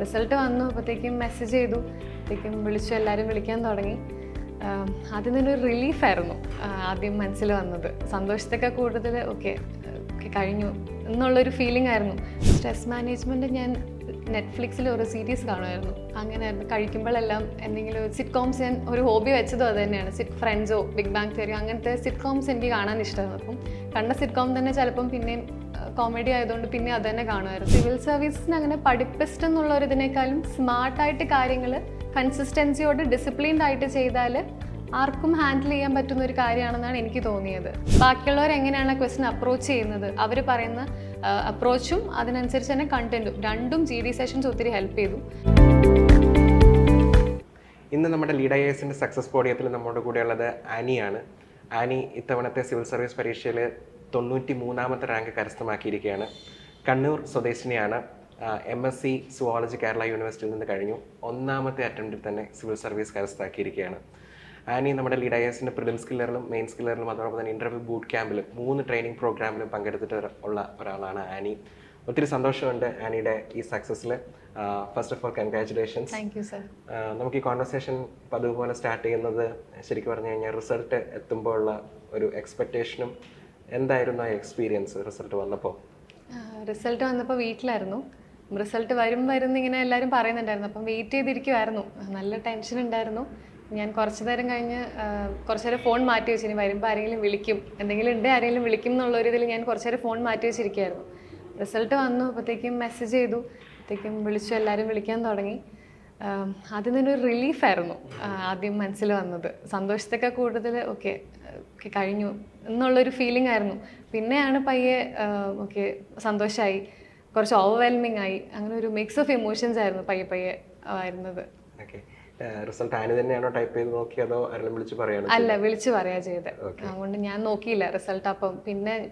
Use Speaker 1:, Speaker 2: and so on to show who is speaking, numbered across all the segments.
Speaker 1: Result വന്നു അപ്പോഴത്തേക്കും message ചെയ്തു, അപ്പോഴത്തേക്കും വിളിച്ചു, എല്ലാവരും വിളിക്കാൻ തുടങ്ങി. ആദ്യം തന്നെ ഒരു റിലീഫായിരുന്നു ആദ്യം മനസ്സിൽ വന്നത്. സന്തോഷത്തൊക്കെ കൂടുതൽ ഓക്കെ കഴിഞ്ഞു എന്നുള്ളൊരു ഫീലിംഗ് ആയിരുന്നു. സ്ട്രെസ് മാനേജ്മെൻറ്റ് ഞാൻ നെറ്റ്ഫ്ലിക്സിൽ ഒരു സീരീസ് കാണുമായിരുന്നു. അങ്ങനെയായിരുന്നു കഴിക്കുമ്പോഴെല്ലാം എന്തെങ്കിലും സിറ്റ്കോംസ്, ഞാൻ ഒരു ഹോബി വെച്ചതും അത് തന്നെയാണ്. ഫ്രണ്ട്സോ ബിഗ് ബാങ് തിയറി അങ്ങനത്തെ സിറ്റ്കോംസ് എനിക്ക് കാണാൻ ഇഷ്ടമാണ്. അപ്പം കണ്ട സിറ്റ്കോം തന്നെ ചിലപ്പം പിന്നെയും കോമഡി ആയതുകൊണ്ട് പിന്നെ അത് തന്നെ കാണുമായിരുന്നു. സിവിൽ സർവീസിന് അങ്ങനെ പഠിപ്പിസ്റ്റ് എന്നുള്ളൊരിതിനേക്കാളും സ്മാർട്ടായിട്ട് കാര്യങ്ങൾ കൺസിസ്റ്റൻസിയോട് ഡിസിപ്ലിൻഡ് ആയിട്ട് ചെയ്താൽ ആർക്കും ഹാൻഡിൽ ചെയ്യാൻ പറ്റുന്ന ഒരു കാര്യമാണെന്നാണ് എനിക്ക് തോന്നിയത്. ബാക്കിയുള്ളവർ എങ്ങനെയാണ് ക്വസ്റ്റ്യൻ അപ്രോച്ച് ചെയ്യുന്നത്, അവർ പറയുന്ന അപ്രോച്ചും അതിനനുസരിച്ച് തന്നെ കണ്ടന്റും രണ്ടും GD സെഷൻസ് ഒത്തിരി ഹെൽപ്പ് ചെയ്തു.
Speaker 2: ഇന്ന് നമ്മുടെ ലീഡ് IASന്റെ സക്സസ് പോഡിയത്തിൽ നമ്മുടെ കൂടെയുള്ളത് ആനിയാണ്. ആനി ഇത്തവണത്തെ സിവിൽ സർവീസ് പരീക്ഷയിൽ 93ാമത്തെ റാങ്ക് കരസ്ഥമാക്കിയിരിക്കുകയാണ്. കണ്ണൂർ സ്വദേശിനിയാണ്. MSc സുവോളജി കേരള യൂണിവേഴ്സിറ്റിയിൽ നിന്ന് കഴിഞ്ഞു. 1ാമത്തെ അറ്റംപ്റ്റിൽ തന്നെ സിവിൽ സർവീസ് കരസ്ഥമാക്കിയിരിക്കുകയാണ്. ആനി നമ്മുടെ ലീഡ് IASന്റെ പ്രിലിംസ് ക്ലിയറിലും മെയിൻസ് ക്ലിയറിലും അതോടൊപ്പം തന്നെ ഇൻ്റർവ്യൂ ബൂട്ട് ക്യാമ്പിലും 3 ട്രെയിനിങ് പ്രോഗ്രാമിലും പങ്കെടുത്തിട്ട് ഉള്ള ഒരാളാണ് ആനി. ഒത്തിരി സന്തോഷമുണ്ട് ആനിയുടെ ഈ സക്സസ്സിൽ. First of all congratulations.
Speaker 1: Thank you sir.
Speaker 2: നമുക്ക് ഈ കോൺവെർസേഷൻ പതിവ് പോലെ സ്റ്റാർട്ട് ചെയ്യുന്നത് ശരിക്കും പറഞ്ഞു കഴിഞ്ഞാൽ റിസൾട്ട് എത്തുമ്പോൾ ഉള്ള ഒരു എക്സ്പെക്റ്റേഷനും എന്തായിരുന്നു ആ എക്സ്പീരിയൻസ് റിസൾട്ട് വന്നപ്പോൾ?
Speaker 1: റിസൾട്ട് വന്നപ്പോൾ വീട്ടിലായിരുന്നു. റിസൾട്ട് വരും ഇങ്ങനെ എല്ലാവരും പറയുന്നുണ്ടായിരുന്നു. അപ്പം വെയിറ്റ് ചെയ്തിരിക്കുമായിരുന്നു. നല്ല ടെൻഷൻ ഉണ്ടായിരുന്നു. ഞാൻ കുറച്ച് നേരം കഴിഞ്ഞ് കുറച്ച് നേരം ഫോൺ മാറ്റി വെച്ചു. ഇനി വരുമ്പോൾ ആരെങ്കിലും വിളിക്കും, എന്തെങ്കിലും ഉണ്ട് ആരെങ്കിലും വിളിക്കും എന്നുള്ളൊരിതിൽ ഞാൻ കുറച്ച് നേരം ഫോൺ മാറ്റി വെച്ചിരിക്കുകയായിരുന്നു. റിസൾട്ട് വന്നു അപ്പോഴത്തേക്കും മെസ്സേജ് ചെയ്തു, അപ്പോഴത്തേക്കും വിളിച്ചു, എല്ലാവരും വിളിക്കാൻ തുടങ്ങി. ആദ്യം തന്നെ ഒരു റിലീഫായിരുന്നു ആദ്യം മനസ്സിൽ വന്നത്. സന്തോഷത്തൊക്കെ കൂടുതൽ ഓക്കെ കഴിഞ്ഞു എന്നുള്ളൊരു ഫീലിംഗ് ആയിരുന്നു. പിന്നെയാണ് പയ്യെ ഓക്കെ സന്തോഷമായി, കുറച്ച് ഓവർവെൽമിങ് ആയി, അങ്ങനെ ഒരു മിക്സ് ഓഫ് ഇമോഷൻസ് ആയിരുന്നു പയ്യെ വരുന്നത്.
Speaker 2: ഓക്കെ, റിസൾട്ട് ആനി തന്നെയാണോ ടൈപ്പ് ചെയ്ത് നോക്കിയതോ ആരെങ്കിലും വിളിച്ച് പറയാനോ?
Speaker 1: അല്ല, വിളിച്ച് പറയാ ചെയ്തത്. അതുകൊണ്ട് ഞാൻ നോക്കിയില്ല റിസൾട്ട്. അപ്പം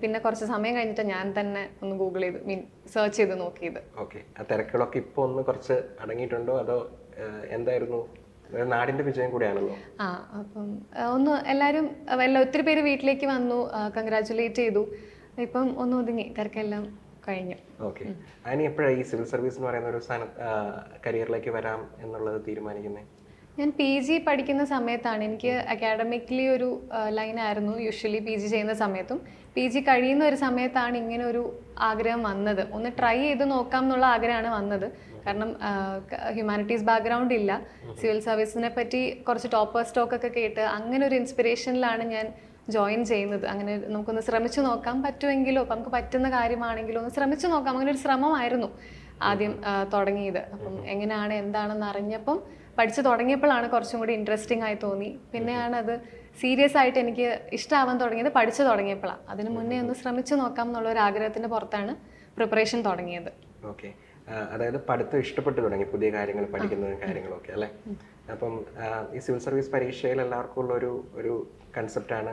Speaker 1: പിന്നെ കുറച്ച് സമയം കഴിഞ്ഞിട്ട് ഞാൻ തന്നെ ഒന്ന് ഗൂഗിൾ ചെയ്ത് സെർച്ച് ചെയ്ത് നോക്കിയത്.
Speaker 2: ഓക്കെ, ആ തിരക്കുകളൊക്കെ ഇപ്പോൾ ഒന്ന് കുറച്ച് അടങ്ങിയിട്ടുണ്ടോ അതോ എന്തായിരുന്നു? നാടിന്റെ വിജയം കൂടിയാണല്ലോ.
Speaker 1: അപ്പം ഒന്ന് എല്ലാവരും ഒത്തിരി പേര് വീട്ടിലേക്ക് വന്നു, കൺഗ്രാറ്റുലേറ്റ് ചെയ്തു. ഇപ്പം ഒന്ന് ഒതുങ്ങി, തിരക്കെല്ലാം കഴിഞ്ഞു.
Speaker 2: ഓക്കെ, ആനി എപ്പോഴാണ് ഈ സിവിൽ സർവീസ് എന്ന് പറയുന്ന ഒരു കരിയറിലേക്ക് വരാം എന്നുള്ളത് തീരുമാനിക്കുന്നത്?
Speaker 1: ഞാൻ PG പഠിക്കുന്ന സമയത്താണ്. എനിക്ക് അക്കാഡമിക്കലി ഒരു ലൈനായിരുന്നു യൂഷ്വലി PG ചെയ്യുന്ന സമയത്തും. PG കഴിയുന്ന ഒരു സമയത്താണ് ഇങ്ങനെ ഒരു ആഗ്രഹം വന്നത്. ഒന്ന് ട്രൈ ചെയ്ത് നോക്കാം എന്നുള്ള ആഗ്രഹമാണ് വന്നത്. കാരണം ഹ്യൂമാനിറ്റീസ് ബാക്ക്ഗ്രൗണ്ട് ഇല്ല. സിവിൽ സർവീസിനെ പറ്റി കുറച്ച് ടോപ്പർ സ്റ്റോക്കൊക്കെ കേട്ട് അങ്ങനെ ഒരു ഇൻസ്പിറേഷനിലാണ് ഞാൻ ജോയിൻ ചെയ്യുന്നത്. അങ്ങനെ നമുക്കൊന്ന് ശ്രമിച്ചു നോക്കാം, പറ്റുമെങ്കിലോ അപ്പം നമുക്ക് പറ്റുന്ന കാര്യമാണെങ്കിലോ ഒന്ന് ശ്രമിച്ചു നോക്കാം, അങ്ങനെ ഒരു ശ്രമമായിരുന്നു ആദ്യം തുടങ്ങിയത്. അപ്പം എങ്ങനെയാണ് എന്താണെന്ന് അറിഞ്ഞപ്പം പഠിച്ചു തുടങ്ങിയപ്പോഴാണ് കുറച്ചും കൂടി ഇൻട്രസ്റ്റിംഗ് ആയി തോന്നി. പിന്നെയാണ് അത് സീരിയസ് ആയിട്ട് എനിക്ക് ഇഷ്ടമാവാൻ തുടങ്ങിയത് പഠിച്ചു തുടങ്ങിയപ്പോഴാണ്. അതിന് മുന്നേ ഒന്ന് ശ്രമിച്ചു നോക്കാം എന്നുള്ള ഒരു ആഗ്രഹത്തിൻ്റെ പുറത്താണ് പ്രിപ്പറേഷൻ തുടങ്ങിയത്.
Speaker 2: ഓക്കെ, അതായത് പഠിത്തം ഇഷ്ടപ്പെട്ടു തുടങ്ങി, പുതിയ കാര്യങ്ങൾ പഠിക്കുന്ന കാര്യങ്ങളൊക്കെ അല്ലേ? അപ്പം ഈ സിവിൽ സർവീസ് പരീക്ഷയിൽ എല്ലാവർക്കും ഉള്ള ഒരു കൺസെപ്റ്റാണ്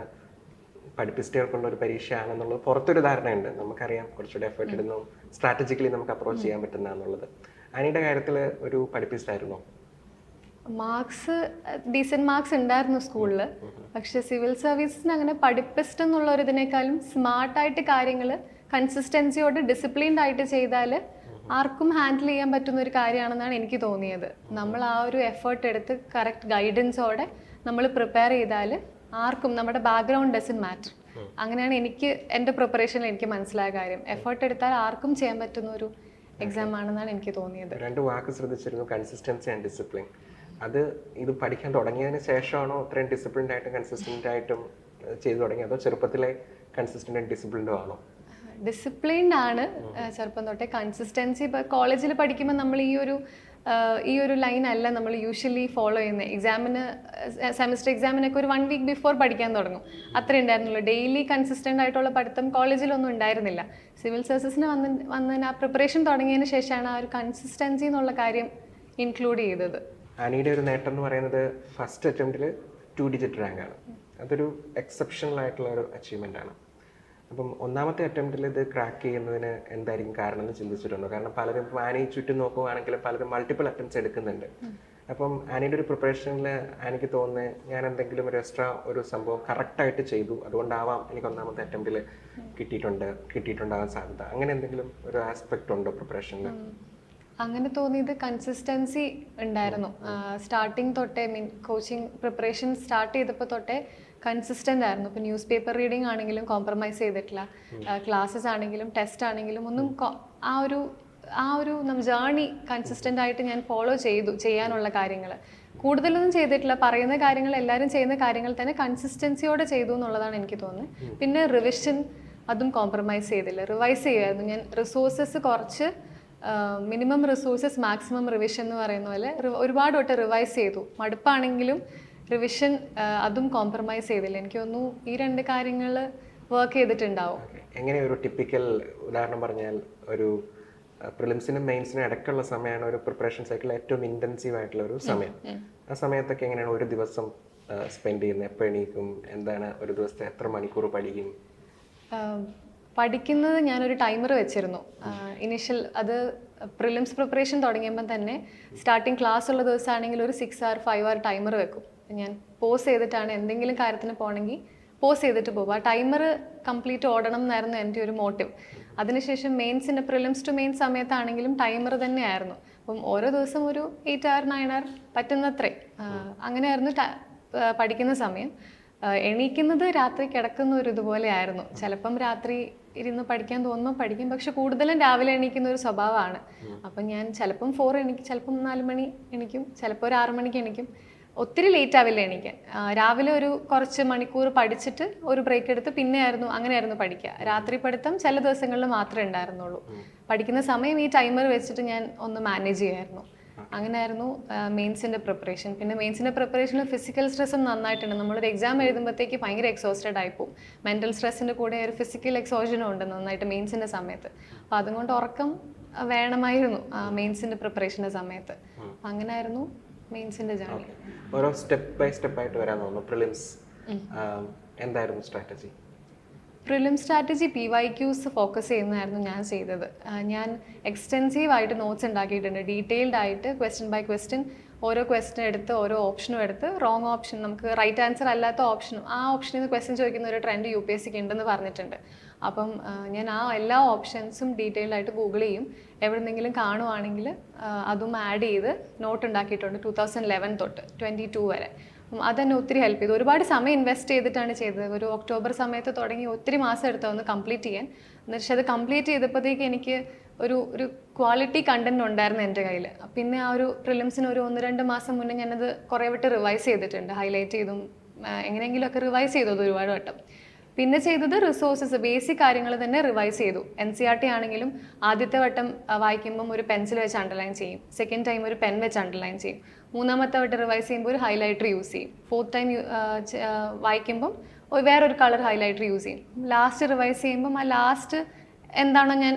Speaker 2: പഠിപ്പിസ്റ്റുകൾക്കുള്ള ഒരു പരീക്ഷയാണെന്നുള്ളത് പുറത്തൊരു ധാരണയുണ്ട്. നമുക്കറിയാം കുറച്ചുകൂടി എഫേർട്ട് ഇടുന്നു, സ്ട്രാറ്റജിക്കലി നമുക്ക് അപ്രോച്ച് ചെയ്യാൻ പറ്റുന്ന എന്നുള്ളത്. ആനിയുടെ കാര്യത്തിൽ ഒരു പഠിപ്പിസ്റ്റായിരുന്നോ?
Speaker 1: മാർക്സ് ഡീസൻറ്റ് മാർക്സ് ഉണ്ടായിരുന്നു സ്കൂളിൽ. പക്ഷെ സിവിൽ സർവീസിന് അങ്ങനെ പഠിപ്പിസ്റ്റ് എന്നുള്ളൊരിതിനേക്കാളും സ്മാർട്ടായിട്ട് കാര്യങ്ങൾ കൺസിസ്റ്റൻസിയോട് ഡിസിപ്ലിൻഡ് ആയിട്ട് ചെയ്താൽ ആർക്കും ഹാൻഡിൽ ചെയ്യാൻ പറ്റുന്ന ഒരു കാര്യമാണെന്നാണ് എനിക്ക് തോന്നിയത്. നമ്മൾ ആ ഒരു എഫേർട്ട് എടുത്ത് കറക്റ്റ് ഗൈഡൻസോടെ നമ്മൾ പ്രിപ്പയർ ചെയ്താൽ ആർക്കും നമ്മുടെ ബാക്ക്ഗ്രൗണ്ട് ഡസൻറ്റ് മാറ്റർ. അങ്ങനെയാണ് എനിക്ക് എൻ്റെ പ്രിപ്പറേഷനിൽ എനിക്ക് മനസ്സിലായ കാര്യം. എഫേർട്ട് എടുത്താൽ ആർക്കും ചെയ്യാൻ പറ്റുന്ന ഒരു എക്സാം ആണെന്നാണ് എനിക്ക് തോന്നിയത്.
Speaker 2: 2 വാക്ക് ശ്രദ്ധിച്ചിരുന്നു, കൺസിസ്റ്റൻസി ആൻഡ് ഡിസിപ്ലിൻ. അത് ഇത് പഠിക്കാൻ തുടങ്ങിയതിന് ശേഷമാണോ ഇത്രയും ഡിസിപ്ലിൻഡ് ആയിട്ടും കൺസിസ്റ്റൻ്റ് ആയിട്ടും ചെയ്തു തുടങ്ങി, അതോ ചെറുപ്പത്തിലെ കൺസിസ്റ്റൻ്റ് ആൻഡ് ഡിസിപ്ലിൻഡും ആണോ?
Speaker 1: ഡിസിപ്ലിൻഡ് ആണ് ചെറുപ്പം തൊട്ടേ. കൺസിസ്റ്റൻസി ഇപ്പോൾ കോളേജിൽ പഠിക്കുമ്പോൾ നമ്മൾ ഈ ഒരു ലൈൻ അല്ല നമ്മൾ യൂഷ്വലി ഫോളോ ചെയ്യുന്നത്. എക്സാമിന് സെമിസ്റ്റർ എക്സാമിനൊക്കെ ഒരു 1 വീക്ക് ബിഫോർ പഠിക്കാൻ തുടങ്ങും, അത്രേ ഉണ്ടായിരുന്നുള്ളൂ. ഡെയിലി കൺസിസ്റ്റൻ്റ് ആയിട്ടുള്ള പഠിത്തം കോളേജിലൊന്നും ഉണ്ടായിരുന്നില്ല. സിവിൽ സർവീസിന് വന്നതിന് ആ പ്രിപ്പറേഷൻ തുടങ്ങിയതിന് ശേഷമാണ് ആ ഒരു കൺസിസ്റ്റൻസി എന്നുള്ള കാര്യം ഇൻക്ലൂഡ് ചെയ്തത്.
Speaker 2: ആനിയുടെ ഒരു നേട്ടം എന്ന് പറയുന്നത് ഫസ്റ്റ് അറ്റംപ്റ്റിൽ 2 ഡിജിറ്റ് റാങ്കാണ്. അതൊരു എക്സെപ്ഷണൽ ആയിട്ടുള്ള ഒരു അച്ചീവ്മെൻ്റ് ആണ്. അപ്പം 1ാമത്തെ അറ്റംപ്റ്റിൽ ഇത് ക്രാക്ക് ചെയ്യുന്നതിന് എന്തായിരിക്കും കാരണം എന്ന് ചിന്തിച്ചിട്ടുണ്ടോ? കാരണം പലരും ഇപ്പോൾ ആനി ചുറ്റും നോക്കുകയാണെങ്കിലും പലരും മൾട്ടിപ്പിൾ അറ്റംപ്റ്റ്സ് എടുക്കുന്നുണ്ട്. അപ്പം ആനിയുടെ ഒരു പ്രിപ്പറേഷനിൽ എനിക്ക് തോന്നുന്നത് ഞാൻ എന്തെങ്കിലും ഒരു എക്സ്ട്രാ ഒരു സംഭവം കറക്റ്റായിട്ട് ചെയ്തു, അതുകൊണ്ടാവാം എനിക്ക് 1ാമത്തെ അറ്റംപ്റ്റിൽ കിട്ടിയിട്ടുണ്ടാകാൻ സാധ്യത. അങ്ങനെ എന്തെങ്കിലും ഒരു ആസ്പെക്റ്റ് ഉണ്ടോ പ്രിപ്പറേഷനിൽ?
Speaker 1: അങ്ങനെ തോന്നിയത് കൺസിസ്റ്റൻസി ഉണ്ടായിരുന്നു. സ്റ്റാർട്ടിങ് തൊട്ടേ കോച്ചിങ് പ്രിപ്പറേഷൻ സ്റ്റാർട്ട് ചെയ്തപ്പോൾ തൊട്ടേ കൺസിസ്റ്റൻ്റ് ആയിരുന്നു. ഇപ്പോൾ ന്യൂസ് പേപ്പർ റീഡിംഗ് ആണെങ്കിലും കോംപ്രമൈസ് ചെയ്തിട്ടില്ല, ക്ലാസ്സസ് ആണെങ്കിലും ടെസ്റ്റ് ആണെങ്കിലും ഒന്നും ആ ഒരു ജേർണി കൺസിസ്റ്റൻ്റ് ആയിട്ട് ഞാൻ ഫോളോ ചെയ്യാനുള്ള കാര്യങ്ങൾ കൂടുതലൊന്നും ചെയ്തിട്ടില്ല. പറയുന്ന കാര്യങ്ങൾ എല്ലാവരും ചെയ്യുന്ന കാര്യങ്ങൾ തന്നെ കൺസിസ്റ്റൻസിയോടെ ചെയ്തു എന്നുള്ളതാണ് എനിക്ക് തോന്നുന്നത്. പിന്നെ റിവിഷൻ അതും കോംപ്രമൈസ് ചെയ്തില്ല, റിവൈസ് ചെയ്യുമായിരുന്നു ഞാൻ. റിസോഴ്സസ് കുറച്ച് മിനിമം റിസോഴ്സസ് മാക്സിമം റിവിഷൻ എന്ന് പറയുന്ന പോലെ ഒരുപാട് തൊട്ട് റിവൈസ് ചെയ്തു. മടുപ്പാണെങ്കിലും റിവിഷൻ അതും കോംപ്രമൈസ് ചെയ്തില്ല. എനിക്ക് തോന്നുന്നു ഈ രണ്ട് കാര്യങ്ങൾ വർക്ക് ചെയ്തിട്ടുണ്ടാവും.
Speaker 2: എങ്ങനെ ഒരു ടിപ്പിക്കൽ ഉദാഹരണം പറഞ്ഞാൽ, ഒരു പ്രിലിംസിനും മെയിൻസിനും ഇടയ്ക്കുള്ള സമയമാണ് ഒരു പ്രിപ്പറേഷൻ സൈക്കിൾ ഏറ്റവും ഇൻറ്റൻസീവ് ആയിട്ടുള്ള ഒരു സമയം. ആ സമയത്തൊക്കെ എങ്ങനെയാണ് ഒരു ദിവസം സ്പെൻഡ് ചെയ്യുന്നത്? എപ്പോൾ എണീക്കും? എന്താണ് ഒരു ദിവസത്തെ എത്ര മണിക്കൂർ പഠിക്കും?
Speaker 1: പഠിക്കുന്നത് ഞാനൊരു ടൈമർ വെച്ചിരുന്നു ഇനിഷ്യൽ. അത് പ്രിലിംസ് പ്രിപ്പറേഷൻ തുടങ്ങിയപ്പോൾ തന്നെ സ്റ്റാർട്ടിങ് ക്ലാസ് ഉള്ള ദിവസമാണെങ്കിൽ ഒരു 6 hour 5 hour ടൈമർ വെക്കും. ഞാൻ പോസ് ചെയ്തിട്ടാണ് എന്തെങ്കിലും കാര്യത്തിന് പോകണമെങ്കിൽ പോസ് ചെയ്തിട്ട് പോകും. ആ ടൈമർ കംപ്ലീറ്റ് ഓടണം എന്നായിരുന്നു എൻ്റെ ഒരു മോട്ടീവ്. അതിനുശേഷം മെയിൻസിൻ്റെ പ്രിലിംസ് ടു മെയിൻ സമയത്താണെങ്കിലും ടൈമർ തന്നെയായിരുന്നു. അപ്പം ഓരോ ദിവസം ഒരു 8 hour 9 hour പറ്റുന്നത്രേ അങ്ങനെയായിരുന്നു പഠിക്കുന്ന സമയം. എണീക്കുന്നത് രാത്രി കിടക്കുന്ന ഒരു ഇതുപോലെ ആയിരുന്നു. ചിലപ്പം രാത്രി ഇരുന്ന് പഠിക്കാൻ തോന്നുമ്പോൾ പഠിക്കും, പക്ഷെ കൂടുതലും രാവിലെ എണീക്കുന്ന ഒരു സ്വഭാവമാണ്. അപ്പം ഞാൻ ചിലപ്പം 4 എണീക്കും, ചിലപ്പം 4 മണി എണീക്കും, ചിലപ്പോൾ ഒരു 6 മണിക്ക് എണീക്കും. ഒത്തിരി ലേറ്റ് ആവില്ല എണീക്കാൻ. രാവിലെ ഒരു കുറച്ച് മണിക്കൂർ പഠിച്ചിട്ട് ഒരു ബ്രേക്ക് എടുത്ത് അങ്ങനെയായിരുന്നു പഠിക്കുക. രാത്രി പഠിത്തം ചില ദിവസങ്ങളിൽ മാത്രമേ ഉണ്ടായിരുന്നുള്ളൂ. പഠിക്കുന്ന സമയം ഈ ടൈമർ വെച്ചിട്ട് ഞാൻ ഒന്ന് മാനേജ് ചെയ്യുമായിരുന്നു. അങ്ങനെയായിരുന്നു മെയിൻസിൻ്റെ പ്രിപ്പറേഷൻ. പിന്നെ മെയിൻസിൻ്റെ പ്രിപ്പറേഷനിൽ ഫിസിക്കൽ സ്ട്രെസ്സും നന്നായിട്ടുണ്ട്. നമ്മളൊരു എക്സാം എഴുതുമ്പോഴത്തേക്ക് ഭയങ്കര എക്സോസ്റ്റഡ് ആയിപ്പോവും. മെൻ്റൽ സ്ട്രെസ്സിൻ്റെ കൂടെ ഒരു ഫിസിക്കൽ എക്സോഷനും ഉണ്ട് നന്നായിട്ട് മെയിൻസിൻ്റെ സമയത്ത്. അപ്പോൾ അതുകൊണ്ട് ഉറക്കം വേണമായിരുന്നു മെയിൻസിൻ്റെ പ്രിപ്പറേഷൻ്റെ സമയത്ത്. അങ്ങനെയായിരുന്നു മെയിൻസിൻ്റെ ജേർണി.
Speaker 2: ഓരോ സ്റ്റെപ്പ് ബൈ സ്റ്റെപ്പ് ആയിട്ട് വരാൻ തോന്നുന്നു. പ്രിലിംസ് എന്തായിരുന്നു strategy?
Speaker 1: Prelim strategy PYQs focus ചെയ്യുന്നതായിരുന്നു ഞാൻ ചെയ്തത്. ഞാൻ എക്സ്റ്റെൻസീവ് ആയിട്ട് നോട്ട്സ് ഉണ്ടാക്കിയിട്ടുണ്ട്. ഡീറ്റെയിൽഡ് ആയിട്ട് ക്വസ്റ്റ്യൻ ബൈ ക്വസ്റ്റ്യൻ ഓരോ ക്വസ്റ്റ്യൻ എടുത്ത് ഓരോ ഓപ്ഷനും എടുത്ത് റോങ് ഓപ്ഷൻ, നമുക്ക് റൈറ്റ് ആൻസർ അല്ലാത്ത ഓപ്ഷനും ആ ഓപ്ഷനിൽ നിന്ന് ക്വസ്റ്റ്യൻ ചോദിക്കുന്ന ഒരു ട്രെൻഡ് UPSCക്ക് ഉണ്ടെന്ന് പറഞ്ഞിട്ടുണ്ട്. അപ്പം ഞാൻ ആ എല്ലാ ഓപ്ഷൻസും ഡീറ്റെയിൽഡ് ആയിട്ട് ഗൂഗിൾ ചെയ്യും. എവിടെന്നെങ്കിലും കാണുവാണെങ്കിൽ അതും ആഡ് ചെയ്ത് നോട്ട് ഉണ്ടാക്കിയിട്ടുണ്ട് 2011 തൊട്ട് 22 വരെ. അതെന്നെ ഒത്തിരി ഹെൽപ്പ് ചെയ്തു. ഒരുപാട് സമയം ഇൻവെസ്റ്റ് ചെയ്തിട്ടാണ് ചെയ്തത്. ഒരു ഒക്ടോബർ സമയത്ത് തുടങ്ങി ഒത്തിരി മാസം എടുത്തൊന്ന് കംപ്ലീറ്റ് ചെയ്യാൻ. എന്നുവെച്ചാൽ അത് കംപ്ലീറ്റ് ചെയ്തപ്പോഴത്തേക്ക് എനിക്ക് ഒരു ക്വാളിറ്റി കണ്ടന്റ് ഉണ്ടായിരുന്നു എൻ്റെ കയ്യിൽ. പിന്നെ ആ ഒരു പ്രിലിംസിന് ഒരു 1-2 മാസം മുന്നേ ഞാനത് കുറേ വട്ടം റിവൈസ് ചെയ്തിട്ടുണ്ട്. ഹൈലൈറ്റ് ചെയ്തും എങ്ങനെയെങ്കിലുമൊക്കെ റിവൈസ് ചെയ്തത് ഒരുപാട് വട്ടം. പിന്നെ ചെയ്തത് റിസോഴ്സസ്, ബേസിക് കാര്യങ്ങൾ തന്നെ റിവൈസ് ചെയ്തു. NCERT ആണെങ്കിലും ആദ്യത്തെ വട്ടം വായിക്കുമ്പം ഒരു പെൻസിൽ വെച്ച് അണ്ടർലൈൻ ചെയ്യും, സെക്കൻഡ് ടൈം ഒരു പെൻ വെച്ച് അണ്ടർലൈൻ ചെയ്യും, മൂന്നാമത്തെ വട്ടം റിവൈസ് ചെയ്യുമ്പോൾ ഒരു ഹൈലൈറ്റർ യൂസ് ചെയ്യും, ഫോർത്ത് ടൈം വായിക്കുമ്പം വേറൊരു കളർ ഹൈലൈറ്റർ യൂസ് ചെയ്യും, ലാസ്റ്റ് റിവൈസ് ചെയ്യുമ്പം ആ ലാസ്റ്റ് എന്താണോ ഞാൻ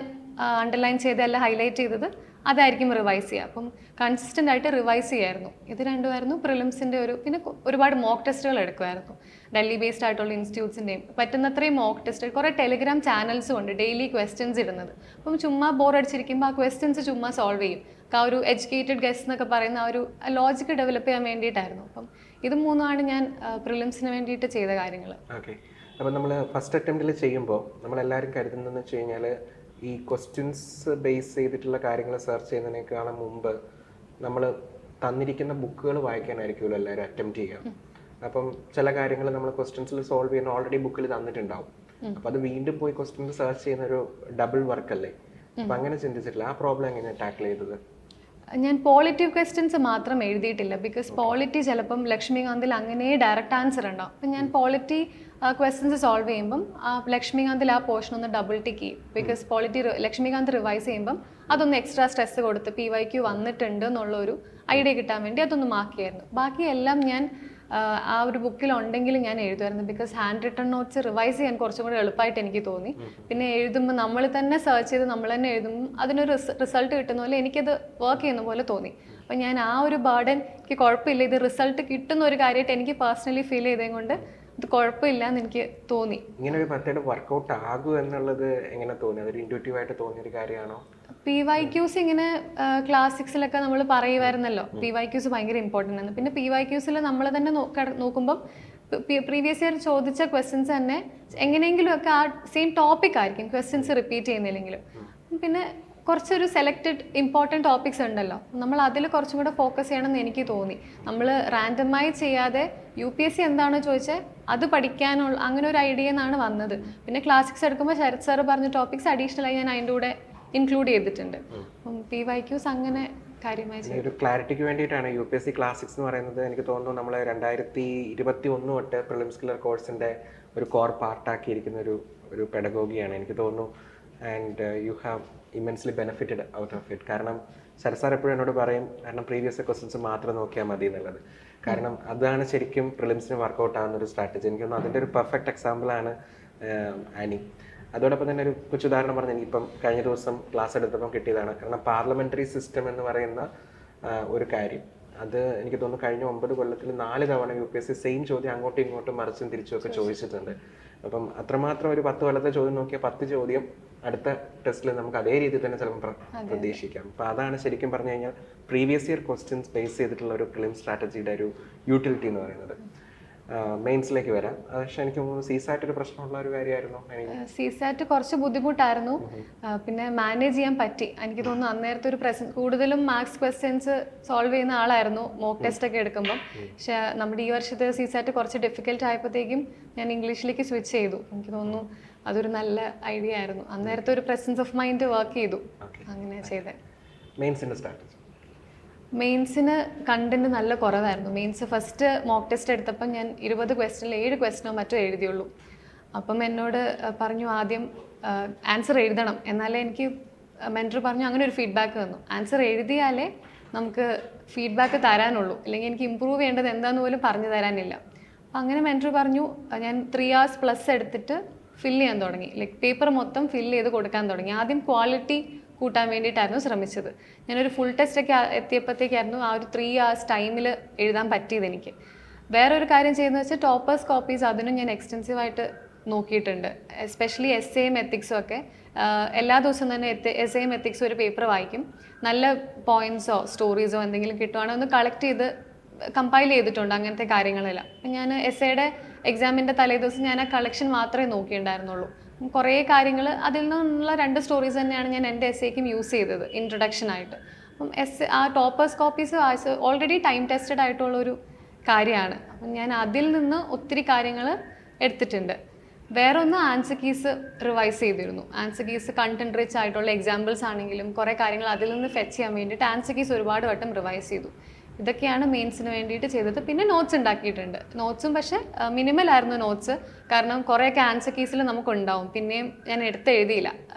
Speaker 1: അണ്ടർലൈൻ ചെയ്തല്ല ഹൈലൈറ്റ് ചെയ്തത് അതായിരിക്കും റിവൈസ് ചെയ്യുക. അപ്പം കൺസിസ്റ്റൻ്റ് ആയിട്ട് റിവൈസ് ചെയ്യായിരുന്നു. ഇത് രണ്ടുമായിരുന്നു പ്രിലിംസിൻ്റെ പിന്നെ ഒരുപാട് മോക്ക് ടെസ്റ്റുകൾ എടുക്കുമായിരുന്നു. ഡൽഹി ബേസ്ഡ് ആയിട്ടുള്ള ഇൻസ്റ്റിറ്റ്യൂട്ട്സിൻ്റെയും പറ്റുന്നത്രയും മോക്ക് ടെസ്റ്റ്, കുറേ ടെലിഗ്രാം ചാനൽസും ഉണ്ട് ഡെയിലി ക്വസ്റ്റ്യൻസ് ഇടുന്നത്. അപ്പം ചുമ്മാ ബോർ അടിച്ചിരിക്കുമ്പോൾ ആ ക്വസ്റ്റ്യൻസ് ചുമ്മാ സോൾവ് ചെയ്യും. ആ ഒരു എഡ്യൂക്കേറ്റഡ് ഗസ്റ്റ് എന്നൊക്കെ പറയുന്ന ആ ഒരു ലോജിക്ക് ഡെവലപ്പ് ചെയ്യാൻ വേണ്ടിയിട്ടായിരുന്നു. അപ്പം ഇത് മൂന്നുമാണ് ഞാൻ പ്രിലിംസിന് വേണ്ടിയിട്ട് ചെയ്ത കാര്യങ്ങൾ.
Speaker 2: ഓക്കെ, അപ്പം നമ്മൾ ഫസ്റ്റ് അറ്റംപ്റ്റിൽ ചെയ്യുമ്പോൾ നമ്മളെല്ലാവരും കരുതുന്നതെന്ന് വെച്ച് കഴിഞ്ഞാൽ ഈ ക്വസ്റ്റ്യൻസ് ബേസ് ചെയ്തിട്ടുള്ള കാര്യങ്ങൾ സെർച്ച് ചെയ്യുന്നതിനേക്കാളും മുമ്പ് നമ്മൾ തന്നിരിക്കുന്ന ബുക്കുകൾ വായിക്കാനായിരിക്കുമല്ലോ എല്ലാവരും അറ്റംപ്റ്റ് ചെയ്യുക. അപ്പം ചില കാര്യങ്ങൾ നമ്മൾ ക്വസ്റ്റ്യൻസിൽ സോൾവ് ചെയ്യുന്ന ഓൾറെഡി ബുക്കിൽ തന്നിട്ടുണ്ടാവും. അപ്പം അത് വീണ്ടും പോയി ക്വസ്റ്റ്യൻസ് സെർച്ച് ചെയ്യുന്ന ഒരു ഡബിൾ വർക്ക് അല്ലേ? അപ്പം അങ്ങനെ ചിന്തിച്ചിട്ടില്ല. ആ പ്രോബ്ലം എങ്ങനെയാണ് ടാക്കിൾ ചെയ്തത്?
Speaker 1: ഞാൻ പോളിറ്റീവ് ക്വസ്റ്റ്യൻസ് മാത്രം എഴുതിയിട്ടില്ല. ബിക്കോസ് പോളിറ്റി ചിലപ്പം ലക്ഷ്മികാന്തിൽ അങ്ങനെ ഡയറക്റ്റ് ആൻസർ ഉണ്ടാവും. അപ്പം ഞാൻ പോളിറ്റി ക്വസ്റ്റ്യൻസ് സോൾവ് ചെയ്യുമ്പം ലക്ഷ്മികാന്തിൽ ആ പോർഷൻ ഒന്ന് ഡബിൾ ടിക്ക് ചെയ്യും. ബിക്കോസ് പോളിറ്റി ലക്ഷ്മികാന്ത് റിവൈസ് ചെയ്യുമ്പം അതൊന്ന് എക്സ്ട്രാ സ്ട്രെസ് കൊടുത്ത് PYQ വന്നിട്ടുണ്ട് എന്നുള്ളൊരു ഐഡിയ കിട്ടാൻ വേണ്ടി അതൊന്ന് മാർക്ക് ചെയ്യായിരുന്നു. ബാക്കിയെല്ലാം ഞാൻ ആ ഒരു ബുക്കിൽ ഉണ്ടെങ്കിലും ഞാൻ എഴുതുമായിരുന്നു. Because hand written notes revise ചെയ്യാൻ കുറച്ചും കൂടി എളുപ്പമായിട്ട് എനിക്ക് തോന്നി. പിന്നെ എഴുതുമ്പോൾ നമ്മൾ തന്നെ സെർച്ച് ചെയ്ത് നമ്മൾ തന്നെ എഴുതുമ്പോൾ അതിനൊരു റിസൾട്ട് കിട്ടുന്ന പോലെ എനിക്കത് വർക്ക് ചെയ്യുന്ന പോലെ തോന്നി. അപ്പം ഞാൻ ആ ഒരു ബർഡൻ എനിക്ക് കുഴപ്പമില്ല, ഇത് റിസൾട്ട് കിട്ടുന്ന ഒരു കാര്യമായിട്ട് എനിക്ക് പേഴ്സണലി ഫീൽ ചെയ്തത് കൊണ്ട് ഇത് കുഴപ്പമില്ല എന്ന് എനിക്ക് തോന്നി.
Speaker 2: ഇങ്ങനെ ഒരു മെത്തേഡ് വർക്കൗട്ട് ആകും എന്നുള്ളത് എങ്ങനെ തോന്നി? അതൊരു ഇൻറ്റ്യൂട്ടീവ് ആയിട്ട് തോന്നിയൊരു കാര്യമാണോ?
Speaker 1: PYQs ഇങ്ങനെ ക്ലാസിക്സിലൊക്കെ നമ്മൾ പറയുമായിരുന്നല്ലോ, PYQs ഭയങ്കര ഇമ്പോർട്ടൻ്റ് ആണ്. പിന്നെ PYQസിൽ നമ്മൾ തന്നെ നോക്കുമ്പം പ്രീവിയസ് ഇയർ ചോദിച്ച ക്വസ്റ്റ്യൻസ് തന്നെ എങ്ങനെയെങ്കിലും ഒക്കെ ആ സെയിം ടോപ്പിക് ആയിരിക്കും, ക്വസ്റ്റ്യൻസ് റിപ്പീറ്റ് ചെയ്യുന്നില്ലെങ്കിലും. പിന്നെ കുറച്ചൊരു സെലക്റ്റഡ് ഇമ്പോർട്ടൻറ്റ് ടോപ്പിക്സ് ഉണ്ടല്ലോ, നമ്മൾ അതിൽ കുറച്ചും കൂടെ ഫോക്കസ് ചെയ്യണമെന്ന് എനിക്ക് തോന്നി. നമ്മൾ റാൻഡമായി ചെയ്യാതെ UPSC എന്താണോ ചോദിച്ചാൽ അത് പഠിക്കാനുള്ള അങ്ങനെ ഒരു ഐഡിയ എന്നാണ് വന്നത്. പിന്നെ ക്ലാസിക്സ് എടുക്കുമ്പോൾ ശരത് സാറ് പറഞ്ഞ ടോപ്പിക്സ് അഡീഷണലായി ഞാൻ അതിൻ്റെ കൂടെ ഇൻക്ലൂഡ് ചെയ്തിട്ടുണ്ട്. അപ്പം PYQs അങ്ങനെ കാര്യമായി
Speaker 2: ഒരു ക്ലാരിറ്റിക്ക് വേണ്ടിയിട്ടാണ് UPSC ക്ലാസിക്സ് എന്ന് പറയുന്നത്. എനിക്ക് തോന്നുന്നു നമ്മൾ 2021 തൊട്ട് പ്രിലിംസ് ക്ലിയർ കോഴ്സിൻ്റെ ഒരു കോർ പാർട്ടാക്കിയിരിക്കുന്ന ഒരു പെഡഗോഗിയാണ് എനിക്ക് തോന്നുന്നു. And you have immensely benefited out of it. കാരണം ശരത് സാർ എപ്പോഴും എന്നോട് പറയും, കാരണം പ്രീവിയസ് ക്വസ്റ്റ്യൻസ് മാത്രം നോക്കിയാൽ മതി എന്നുള്ളത്. കാരണം അതാണ് ശരിക്കും പ്രിലിംസിന് വർക്കൗട്ട് ആകുന്ന ഒരു സ്ട്രാറ്റജി. എനിക്ക് തോന്നുന്നു അതിൻ്റെ ഒരു പെർഫെക്റ്റ് എക്സാമ്പിളാണ് ആനി. അതോടൊപ്പം തന്നെ ഒരു കൊച്ചുദാഹരണം പറഞ്ഞ് എനിക്കിപ്പം കഴിഞ്ഞ ദിവസം ക്ലാസ് എടുത്തപ്പം കിട്ടിയതാണ്. കാരണം പാർലമെൻ്ററി സിസ്റ്റം എന്ന് പറയുന്ന ഒരു കാര്യം, അത് എനിക്ക് തോന്നുന്നു കഴിഞ്ഞ 9 കൊല്ലത്തിൽ 4 തവണ UPSC സെയിം ചോദ്യം അങ്ങോട്ടും ഇങ്ങോട്ടും മറിച്ചും തിരിച്ചുമൊക്കെ ചോദിച്ചിട്ടുണ്ട്. അപ്പം അത്രമാത്രം ഒരു 10 കൊല്ലത്തെ ചോദ്യം നോക്കിയാൽ 10 ചോദ്യം അടുത്ത ടെസ്റ്റിൽ നമുക്ക് അതേ രീതിയിൽ തന്നെ ചിലപ്പോൾ പ്രതീക്ഷിക്കാം. അപ്പോൾ അതാണ് ശരിക്കും പറഞ്ഞു കഴിഞ്ഞാൽ പ്രീവിയസ് ഇയർ ക്വസ്റ്റ്യൻസ് ബേസ് ചെയ്തിട്ടുള്ള ഒരു പ്രിലിം സ്ട്രാറ്റജിയുടെ ഒരു യൂട്ടിലിറ്റി എന്ന് പറയുന്നത്. മെയിൻസിലേക്ക് വരാം. പക്ഷെ എനിക്ക് തോന്നുന്നു CSAT ഒരു പ്രശ്നമുള്ള ഒരു കാര്യമായിരുന്നു.
Speaker 1: CSAT കുറച്ച് ബുദ്ധിമുട്ടായിരുന്നു, പിന്നെ മാനേജ് ചെയ്യാൻ പറ്റി. എനിക്ക് തോന്നുന്നു അന്നേരത്തെ ഒരു കൂടുതലും മാത്സ് ക്വസ്റ്റ്യൻസ് സോൾവ് ചെയ്യുന്ന ആളായിരുന്നു മോക്ക് ടെസ്റ്റ് ഒക്കെ എടുക്കുമ്പം. പക്ഷെ നമ്മുടെ ഈ വർഷത്തെ CSAT കുറച്ച് ഡിഫിക്കൽട്ട് ആയപ്പോഴത്തേക്കും ഞാൻ ഇംഗ്ലീഷിലേക്ക് സ്വിച്ച് ചെയ്തു. എനിക്ക് തോന്നുന്നു അതൊരു നല്ല ഐഡിയ ആയിരുന്നു. അന്നേരത്തെ ഒരു പ്രസൻസ് ഓഫ് മൈൻഡ് വർക്ക് ചെയ്തു. അങ്ങനെ ചെയ്തത്.
Speaker 2: മെയിൻസിൻ്റെ സ്ട്രാറ്റജി?
Speaker 1: മെയിൻസിന് കണ്ടന്റ് നല്ല കുറവായിരുന്നു. മെയിൻസ് ഫസ്റ്റ് മോക്ക് ടെസ്റ്റ് എടുത്തപ്പം ഞാൻ 20 ക്വസ്റ്റ്യനിൽ 7 ക്വസ്റ്റ്യനോ മറ്റോ എഴുതിയുള്ളൂ. അപ്പം എന്നോട് പറഞ്ഞു ആദ്യം ആൻസർ എഴുതണം, എന്നാലേ എനിക്ക് മെൻറ്റർ പറഞ്ഞു അങ്ങനെ ഒരു ഫീഡ്ബാക്ക് തന്നു. ആൻസർ എഴുതിയാലേ നമുക്ക് ഫീഡ്ബാക്ക് തരാനുള്ളൂ, അല്ലെങ്കിൽ എനിക്ക് ഇമ്പ്രൂവ് ചെയ്യേണ്ടത് എന്താണെന്ന് പോലും പറഞ്ഞു തരാനില്ല. അപ്പം അങ്ങനെ മെൻറ്റർ പറഞ്ഞു ഞാൻ 3 hours പ്ലസ് എടുത്തിട്ട് ഫില്ല് ചെയ്യാൻ തുടങ്ങി. ലൈക്ക് പേപ്പർ മൊത്തം ഫില്ല് ചെയ്ത് കൊടുക്കാൻ തുടങ്ങി. ആദ്യം ക്വാളിറ്റി കൂട്ടാൻ വേണ്ടിയിട്ടായിരുന്നു ശ്രമിച്ചത്. ഞാനൊരു ഫുൾ ടെസ്റ്റൊക്കെ എത്തിയപ്പോഴത്തേക്കായിരുന്നു ആ ഒരു 3 hours ടൈമിൽ എഴുതാൻ പറ്റിയത് എനിക്ക്. വേറൊരു കാര്യം ചെയ്യുന്നത് വെച്ചാൽ ടോപ്പേഴ്സ് കോപ്പീസ് അതിനും ഞാൻ എക്സ്റ്റെൻസീവായിട്ട് നോക്കിയിട്ടുണ്ട്. എസ്പെഷ്യലി എസ്സേയും എത്തിക്സും ഒക്കെ എല്ലാ ദിവസവും തന്നെ എസ്സേയും എത്തിക്സും ഒരു പേപ്പർ വായിക്കും. നല്ല പോയിൻറ്റ്സോ സ്റ്റോറീസോ എന്തെങ്കിലും കിട്ടുവാണെങ്കിൽ ഒന്ന് കളക്ട് ചെയ്ത് കമ്പൈൽ ചെയ്തിട്ടുണ്ട് അങ്ങനത്തെ കാര്യങ്ങളെല്ലാം. ഞാൻ എസ്സേയുടെ എക്സാമിൻ്റെ തലേദിവസം ഞാൻ ആ കളക്ഷൻ മാത്രമേ നോക്കിയിട്ടുണ്ടായിരുന്നുള്ളൂ. കുറേ കാര്യങ്ങൾ അതിൽ നിന്നുള്ള 2 സ്റ്റോറീസ് തന്നെയാണ് ഞാൻ എൻ്റെ എസ്സേക്കും യൂസ് ചെയ്തത് ഇൻട്രൊഡക്ഷനായിട്ട്. അപ്പം ആ toppers copies already time tested ആയിട്ടുള്ളൊരു കാര്യമാണ്. അപ്പം ഞാൻ അതിൽ നിന്ന് ഒത്തിരി കാര്യങ്ങൾ എടുത്തിട്ടുണ്ട്. വേറൊന്ന് ആൻസർ കീസ് റിവൈസ് ചെയ്തിരുന്നു. ആൻസർ കീസ് കണ്ടന്റ് റിച്ച് ആയിട്ടുള്ള എക്സാമ്പിൾസ് ആണെങ്കിലും കുറേ കാര്യങ്ങൾ അതിൽ നിന്ന് ഫെച്ച് ചെയ്യാൻ വേണ്ടിയിട്ട് ആൻസർ കീസ് ഒരുപാട് വട്ടം റിവൈസ് ചെയ്തു. ഇതൊക്കെയാണ് മെയിൻസിന് വേണ്ടിയിട്ട് ചെയ്തത്. പിന്നെ നോട്ട്സ് ഉണ്ടാക്കിയിട്ടുണ്ട്. നോട്ട്സും പക്ഷേ മിനിമലായിരുന്നു നോട്ട്സ്. കാരണം കുറേയൊക്കെ ആൻസർ കീസിൽ നമുക്കുണ്ടാവും. പിന്നെയും ഞാൻ എഴുതിയില്ല.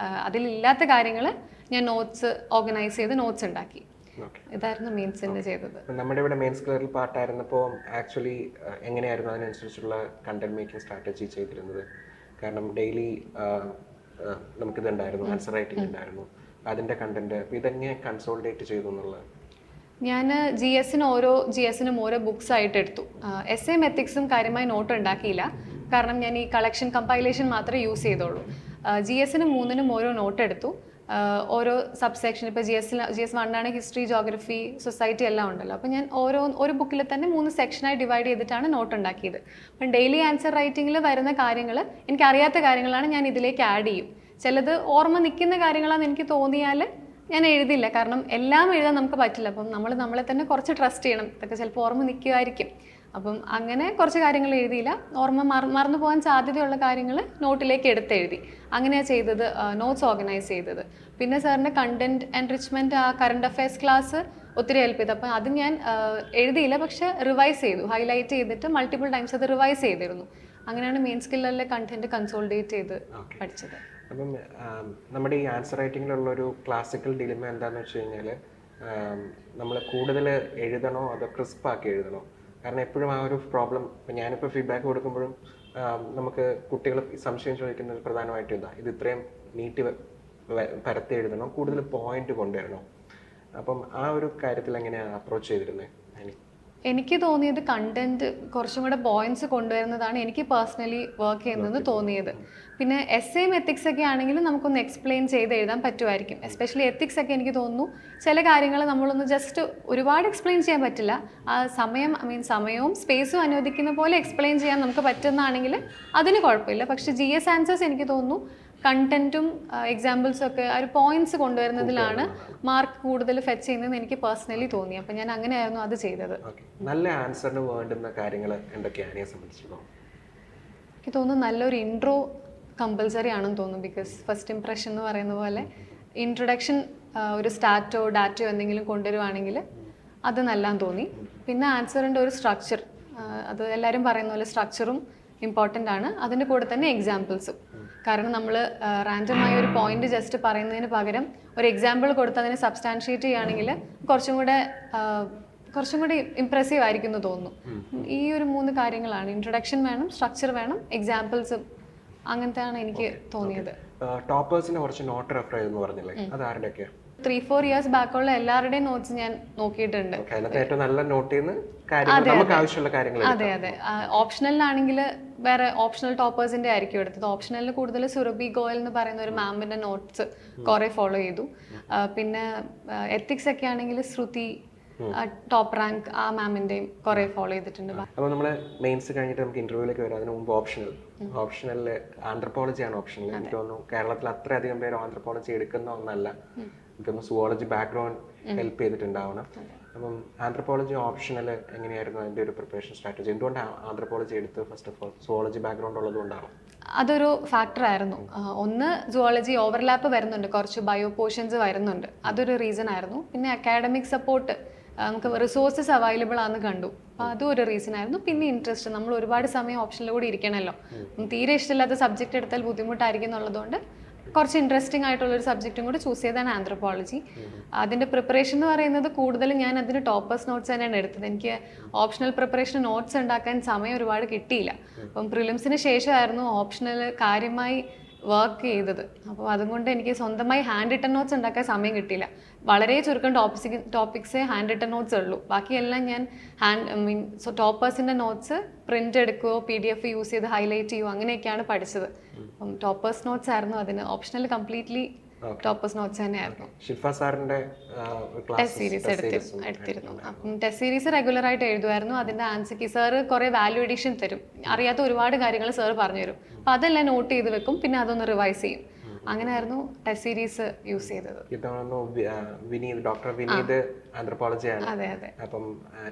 Speaker 1: അതിലില്ലാത്ത കാര്യങ്ങൾ ഞാൻ നോട്ട്സ് ഓർഗനൈസ് ചെയ്ത് നോട്ട്സ് ഉണ്ടാക്കി. ഇതായിരുന്നു മെയിൻസിൻ്റെ ചെയ്തത്.
Speaker 2: നമ്മുടെ ഇവിടെ മെയിൻസ് ക്ലിയറിൽ പാർട്ടായിരുന്നപ്പോൾ ആക്ച്വലി എങ്ങനെയായിരുന്നു അതിനനുസരിച്ചുള്ള കണ്ടന്റ് മേക്കിംഗ് സ്ട്രാറ്റജി ചെയ്തിരുന്നത്? കാരണം ഡെയിലി നമുക്കിതുണ്ടായിരുന്നു, ആൻസർ റൈറ്റിംഗ് ഉണ്ടായിരുന്നു, അതിൻ്റെ കണ്ടന്റ്. അപ്പോൾ ഇതെങ്ങനെ കൺസോളിഡേറ്റ് ചെയ്തു എന്നുള്ളത്?
Speaker 1: ഞാൻ GS-നും ഓരോ ബുക്സ് ആയിട്ട് എടുത്തു. എസ്സേയും എത്തിക്സും കാര്യമായി നോട്ട് ഉണ്ടാക്കിയില്ല. കാരണം ഞാൻ ഈ കളക്ഷൻ കമ്പൈലേഷൻ മാത്രമേ യൂസ് ചെയ്തോളൂ. GS-നും 3-നും ഓരോ നോട്ട് എടുത്തു. ഓരോ സബ്സെക്ഷൻ, ഇപ്പോൾ GS 1 ആണ് ഹിസ്റ്ററി, ജോഗ്രഫി, സൊസൈറ്റി എല്ലാം ഉണ്ടല്ലോ. അപ്പോൾ ഞാൻ ഒരു ബുക്കിൽ തന്നെ 3 സെക്ഷനായി ഡിവൈഡ് ചെയ്തിട്ടാണ് നോട്ട് ഉണ്ടാക്കിയത്. അപ്പം ഡെയിലി ആൻസർ റൈറ്റിങ്ങിൽ വരുന്ന കാര്യങ്ങൾ, എനിക്കറിയാത്ത കാര്യങ്ങളാണ് ഞാൻ ഇതിലേക്ക് ആഡ് ചെയ്യും. ചിലത് ഓർമ്മ നിൽക്കുന്ന കാര്യങ്ങളാണെന്ന് എനിക്ക് തോന്നിയാൽ ഞാൻ എഴുതില്ല. കാരണം എല്ലാം എഴുതാൻ നമുക്ക് പറ്റില്ല. അപ്പം നമ്മളെ തന്നെ കുറച്ച് ട്രസ്റ്റ് ചെയ്യണം. ഇതൊക്കെ ചിലപ്പോൾ ഓർമ്മ നിൽക്കുമായിരിക്കും. അപ്പം അങ്ങനെ കുറച്ച് കാര്യങ്ങൾ എഴുതിയില്ല. ഓർമ്മ മറന്നു പോകാൻ സാധ്യതയുള്ള കാര്യങ്ങൾ നോട്ടിലേക്ക് എടുത്തെഴുതി. അങ്ങനെയാണ് ചെയ്തത്, നോട്ട്സ് ഓർഗനൈസ് ചെയ്തത്. പിന്നെ സാറിൻ്റെ കണ്ടന്റ് എൻറിച്ച്മെൻറ്റ് ആ കറണ്ട് അഫയേഴ്സ് ക്ലാസ് ഒത്തിരി ഹെൽപ്പ് ചെയ്തു. അപ്പം അത് ഞാൻ എഴുതിയില്ല, പക്ഷേ റിവൈസ് ചെയ്തു. ഹൈലൈറ്റ് ചെയ്തിട്ട് മൾട്ടിപ്പിൾ ടൈംസ് അത് റിവൈസ് ചെയ്തിരുന്നു. അങ്ങനെയാണ് മെയിൻ സ്കില്ലിലെ കണ്ടന്റ് കൺസോളിഡേറ്റ് ചെയ്ത് പഠിച്ചത്.
Speaker 2: അപ്പം നമ്മുടെ ഈ ആൻസർ റൈറ്റിങ്ങിലുള്ളൊരു ക്ലാസിക്കൽ ഡിലിമ എന്താണെന്ന് വെച്ച് കഴിഞ്ഞാൽ, നമ്മൾ കൂടുതൽ എഴുതണോ അതോ ക്രിസ്പാക്കി എഴുതണോ? കാരണം എപ്പോഴും ആ ഒരു പ്രോബ്ലം, ഇപ്പം ഞാനിപ്പോൾ ഫീഡ്ബാക്ക് കൊടുക്കുമ്പോഴും നമുക്ക് കുട്ടികൾ സംശയം ചോദിക്കുന്നത് പ്രധാനമായിട്ടും ഇത് ഇത്രയും നീട്ടി പരത്തി എഴുതണോ, കൂടുതൽ പോയിന്റ് കൊണ്ടുവരണോ? അപ്പം ആ ഒരു കാര്യത്തിൽ എങ്ങനെയാണ് അപ്രോച്ച് ചെയ്തിരുന്നത്?
Speaker 1: എനിക്ക് തോന്നിയത് കണ്ടന്റ് കുറച്ചും കൂടെ പോയിന്റ്സ് കൊണ്ടുവരുന്നതാണ് എനിക്ക് പേഴ്സണലി വർക്ക് ചെയ്യുന്നതെന്ന് തോന്നിയത്. പിന്നെ എസ്സേയും എത്തിക്സ് ഒക്കെ ആണെങ്കിലും നമുക്കൊന്ന് എക്സ്പ്ലെയിൻ ചെയ്ത് എഴുതാൻ പറ്റുമായിരിക്കും. എസ്പെഷ്യലി എത്തിക്സ് ഒക്കെ എനിക്ക് തോന്നുന്നു ചില കാര്യങ്ങൾ നമ്മളൊന്ന് ജസ്റ്റ് ഒരുപാട് എക്സ്പ്ലെയിൻ ചെയ്യാൻ പറ്റില്ല. ആ സമയവും സ്പേസും അനുവദിക്കുന്ന പോലെ എക്സ്പ്ലെയിൻ ചെയ്യാൻ നമുക്ക് പറ്റുന്നതാണെങ്കിൽ അതിന് കുഴപ്പമില്ല. പക്ഷേ GS ആൻസേഴ്സ് എനിക്ക് തോന്നുന്നു കണ്ടന്റും എക്സാമ്പിൾസും ഒക്കെ ആ ഒരു പോയിന്റ്സ് കൊണ്ടുവരുന്നതിലാണ് മാർക്ക് കൂടുതൽ ഫെച്ച് ചെയ്യുന്നതെന്ന് എനിക്ക് പേഴ്സണലി തോന്നി. അപ്പം ഞാൻ അങ്ങനെയായിരുന്നു അത് ചെയ്തത്.
Speaker 2: നല്ല ആൻസറിന് വേണ്ടുന്ന കാര്യങ്ങൾ എന്തൊക്കെയാണ് ആനിയെ സംബന്ധിച്ചിടത്തോളം?
Speaker 1: എനിക്ക് തോന്നുന്നു നല്ലൊരു ഇൻട്രോ കമ്പൽസറി ആണെന്ന് തോന്നുന്നു. ബിക്കോസ് ഫസ്റ്റ് ഇംപ്രഷൻ എന്ന് പറയുന്ന പോലെ ഇൻട്രൊഡക്ഷൻ ഒരു സ്റ്റാറ്റോ ഡാറ്റയോ എന്തെങ്കിലും കൊണ്ടുവരുവാണെങ്കിൽ അത് നല്ലതാന്ന് തോന്നി. പിന്നെ ആൻസറിൻ്റെ ഒരു സ്ട്രക്ചർ, അത് എല്ലാവരും പറയുന്ന പോലെ സ്ട്രക്ചറും ഇമ്പോർട്ടൻ്റ് ആണ്. അതിൻ്റെ കൂടെ തന്നെ എക്സാമ്പിൾസും. കാരണം നമ്മൾ റാൻഡമായ ഒരു പോയിന്റ് ജസ്റ്റ് പറയുന്നതിന് പകരം ഒരു എക്സാമ്പിൾ കൊടുത്ത് അതിനെ സബ്സ്റ്റാൻഷിയേറ്റ് ചെയ്യുകയാണെങ്കിൽ കുറച്ചും കൂടി ഇംപ്രസീവ് ആയിരിക്കും എന്ന് തോന്നുന്നു. ഈ ഒരു 3 കാര്യങ്ങളാണ്, ഇൻട്രൊഡക്ഷൻ വേണം, സ്ട്രക്ചർ വേണം, എക്സാമ്പിൾസും. അങ്ങനത്തെയാണ് എനിക്ക് തോന്നിയത്.
Speaker 2: ടോപ്പേഴ്സിനെ കുറച്ച് നോട്ട് റെഫർ ചെയ്തെന്ന് പറഞ്ഞില്ലേ, അത് ആരുടെയൊക്കെയാണ്?
Speaker 1: 3-4 ഇയേഴ്സ് ബാക്കുള്ള എല്ലാവരുടെയും നോട്ട്സ് ഞാൻ നോക്കിയിട്ടുണ്ട്.
Speaker 2: ഏറ്റവും നല്ല നോട്ട് ചെയ്യുന്ന കാര്യങ്ങൾ, നമുക്ക് ആവശ്യമുള്ള കാര്യങ്ങൾ.
Speaker 1: അതെ. ഓപ്ഷണലിനാണെങ്കിൽ വേറെ ഓപ്ഷണൽ ടോപ്പേഴ്സിന്റെ ആയിരിക്കും എടുത്തത്. ഓപ്ഷണലിൽ കൂടുതൽ സുരഭി ഗോയൽ എന്ന് പറയുന്ന ഒരു മാമിന്റെ നോട്ട്സ് കുറെ ഫോളോ ചെയ്തു. പിന്നെ എത്തിക്സ് ഒക്കെ ആണെങ്കിൽ ശ്രുതി ടോപ്പ് റാങ്ക് ആ മാമിന്റെയും കുറെ ഫോളോ ചെയ്തിട്ടുണ്ട്.
Speaker 2: അപ്പോൾ നമ്മൾ മെയിൻസ് കഴിഞ്ഞിട്ട് നമുക്ക് ഇന്റർവ്യൂവിലേക്ക് വരാം. അതിന് മുമ്പ് ഓപ്ഷണലിൽ ആന്ത്രപ്പോളജി ആണ് ഓപ്ഷണൽ. എനിക്ക് തോന്നുന്നു കേരളത്തിൽ അത്രയധികം പേര് ആന്ത്രപ്പോളജി എടുക്കുന്ന ഒന്നല്ല. എനിക്കൊന്ന് സുവോളജി ബാക്ക്ഗ്രൗണ്ട് ഹെൽപ്പ് ചെയ്തിട്ടുണ്ടാവണം. അപ്പം ആന്ത്രപ്പോളജി ഓപ്ഷണൽ എങ്ങനെയായിരുന്നു അതിൻ്റെ ഒരു പ്രിപ്പറേഷൻ സ്ട്രാറ്റജി? എന്തുകൊണ്ട് ആന്ത്രപ്പോളജി എടുത്ത്? First of all zoology background ഉള്ളതുകൊണ്ടാണ്.
Speaker 1: അതൊരു ഫാക്ടർ ആയിരുന്നു. ഒന്ന്, സുവോളജി ഓവർലാപ്പ് വരുന്നുണ്ട്, കുറച്ച് ബയോ പോർഷൻസ് വരുന്നുണ്ട്, അതൊരു റീസൺ ആയിരുന്നു. പിന്നെ അക്കാഡമിക് സപ്പോർട്ട്, നമുക്ക് റിസോഴ്സസ് അവൈലബിൾ ആണെന്ന് കണ്ടു, അപ്പോൾ അതും ഒരു റീസൺ ആയിരുന്നു. പിന്നെ ഇൻട്രസ്റ്റ്, നമ്മൾ ഒരുപാട് സമയം ഓപ്ഷനിൽ കൂടി ഇരിക്കണമല്ലോ. തീരെ ഇഷ്ടമില്ലാത്ത സബ്ജക്റ്റ് എടുത്താൽ ബുദ്ധിമുട്ടായിരിക്കും എന്നുള്ളതുകൊണ്ട് കുറച്ച് ഇൻട്രസ്റ്റിംഗ് ആയിട്ടുള്ളൊരു സബ്ജക്റ്റും കൂടി ചൂസ് ചെയ്താണ് ആന്ത്രപ്പോളജി. അതിൻ്റെ പ്രിപ്പറേഷൻ എന്ന് പറയുന്നത് കൂടുതലും ഞാൻ അതിന് ടോപ്പേഴ്സ് നോട്ട്സ് തന്നെയാണ് എടുത്തത്. എനിക്ക് ഓപ്ഷണൽ പ്രിപ്പറേഷൻ നോട്ട്സ് ഉണ്ടാക്കാൻ സമയം ഒരുപാട് കിട്ടിയില്ല. അപ്പം പ്രിലിംസിന് ശേഷമായിരുന്നു ഓപ്ഷണൽ കാര്യമായി വർക്ക് ചെയ്തത്. അപ്പോൾ അതുകൊണ്ട് എനിക്ക് സ്വന്തമായി ഹാൻഡ് റിട്ടൺ നോട്ട്സ് ഉണ്ടാക്കാൻ സമയം കിട്ടിയില്ല. വളരെ ചുരുക്കം ടോപ്പിക്സേ ഹാൻഡ് റിട്ടൺ നോട്ട്സ് ഉള്ളൂ. ബാക്കിയെല്ലാം ഞാൻ ടോപ്പേഴ്സിൻ്റെ നോട്ട്സ് പ്രിൻ്റ് എടുക്കുകയോ PDF യൂസ് ചെയ്ത് ഹൈലൈറ്റ് ചെയ്യുകയോ അങ്ങനെയൊക്കെയാണ് പഠിച്ചത്. അപ്പം ടോപ്പേഴ്സ് നോട്ട്സ് ആയിരുന്നു അതിന്. ഓപ്ഷണൽ കംപ്ലീറ്റ്ലി ടോപ്പേഴ്സ് നോട്ട്സ് തന്നെയായിരുന്നു.
Speaker 2: ശിൽപ സാറിന്റെ
Speaker 1: ടെസ്റ്റ് സീരീസ് എടുത്തിരുന്നു. അപ്പം ടെസ്റ്റ് സീരീസ് റെഗുലറായിട്ട് എഴുതുമായിരുന്നു. അതിൻ്റെ ആൻസർ കീ സാറ് കുറേ വാല്യൂ എഡിഷൻ തരും, അറിയാത്ത ഒരുപാട് കാര്യങ്ങൾ സാറ് പറഞ്ഞു തരും. അപ്പം അതെല്ലാം നോട്ട് ചെയ്ത് വെക്കും, പിന്നെ അതൊന്ന് റിവൈസ് ചെയ്യും. അങ്ങനെയായിരുന്നു ടെസ്റ്റ് സീരീസ് യൂസ് ചെയ്തത്.
Speaker 2: ഡോക്ടർ വിനീത് ആന്ത്രപ്പോളജിയാണ്.
Speaker 1: അതെ.
Speaker 2: അപ്പം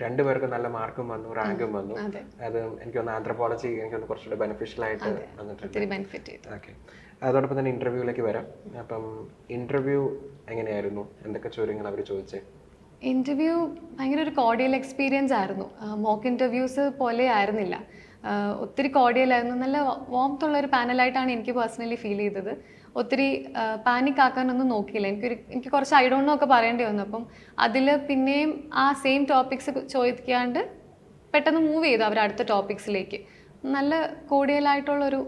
Speaker 2: രണ്ടുപേർക്കും നല്ല മാർക്കും വന്നു, റാങ്കും വന്നു. അത് എനിക്ക് തോന്നുന്നു ആന്ത്രപ്പോളജി എനിക്ക് കുറച്ചുകൂടെ ബെനിഫിഷ്യൽ ആയിട്ട് വന്നിട്ടുണ്ട്. ഓക്കെ, അതോടൊപ്പം തന്നെ ഇന്റർവ്യൂവിലേക്ക് വരാം. അപ്പം ഇന്റർവ്യൂ എങ്ങനെയായിരുന്നു? എന്തൊക്കെ ചോദ്യങ്ങൾ അവർ ചോദിച്ചേ?
Speaker 1: ഇന്റർവ്യൂ ഭയങ്കര ഒരു കോർഡിയൽ എക്സ്പീരിയൻസ് ആയിരുന്നു. മോക്ക് ഇന്റർവ്യൂസ് പോലെ ആയിരുന്നില്ല. ഒത്തിരി കോർഡിയലായിരുന്നു. നല്ല വാംത്തുള്ള ഒരു പാനലായിട്ടാണ് എനിക്ക് പേഴ്സണലി ഫീൽ ചെയ്തത്. ഒത്തിരി പാനിക് ആക്കാനൊന്നും നോക്കിയില്ല. എനിക്ക് കുറച്ച് ഐ ഡോണ്ട് നോ ഒക്കെ പറയേണ്ടി വന്നു. അപ്പം അതിൽ പിന്നെയും ആ സെയിം ടോപ്പിക്സ് ചോദിക്കാണ്ട് പെട്ടെന്ന് മൂവ് ചെയ്തു അവർ അടുത്ത ടോപ്പിക്സിലേക്ക്. നല്ല കോർഡിയലായിട്ടുള്ളൊരു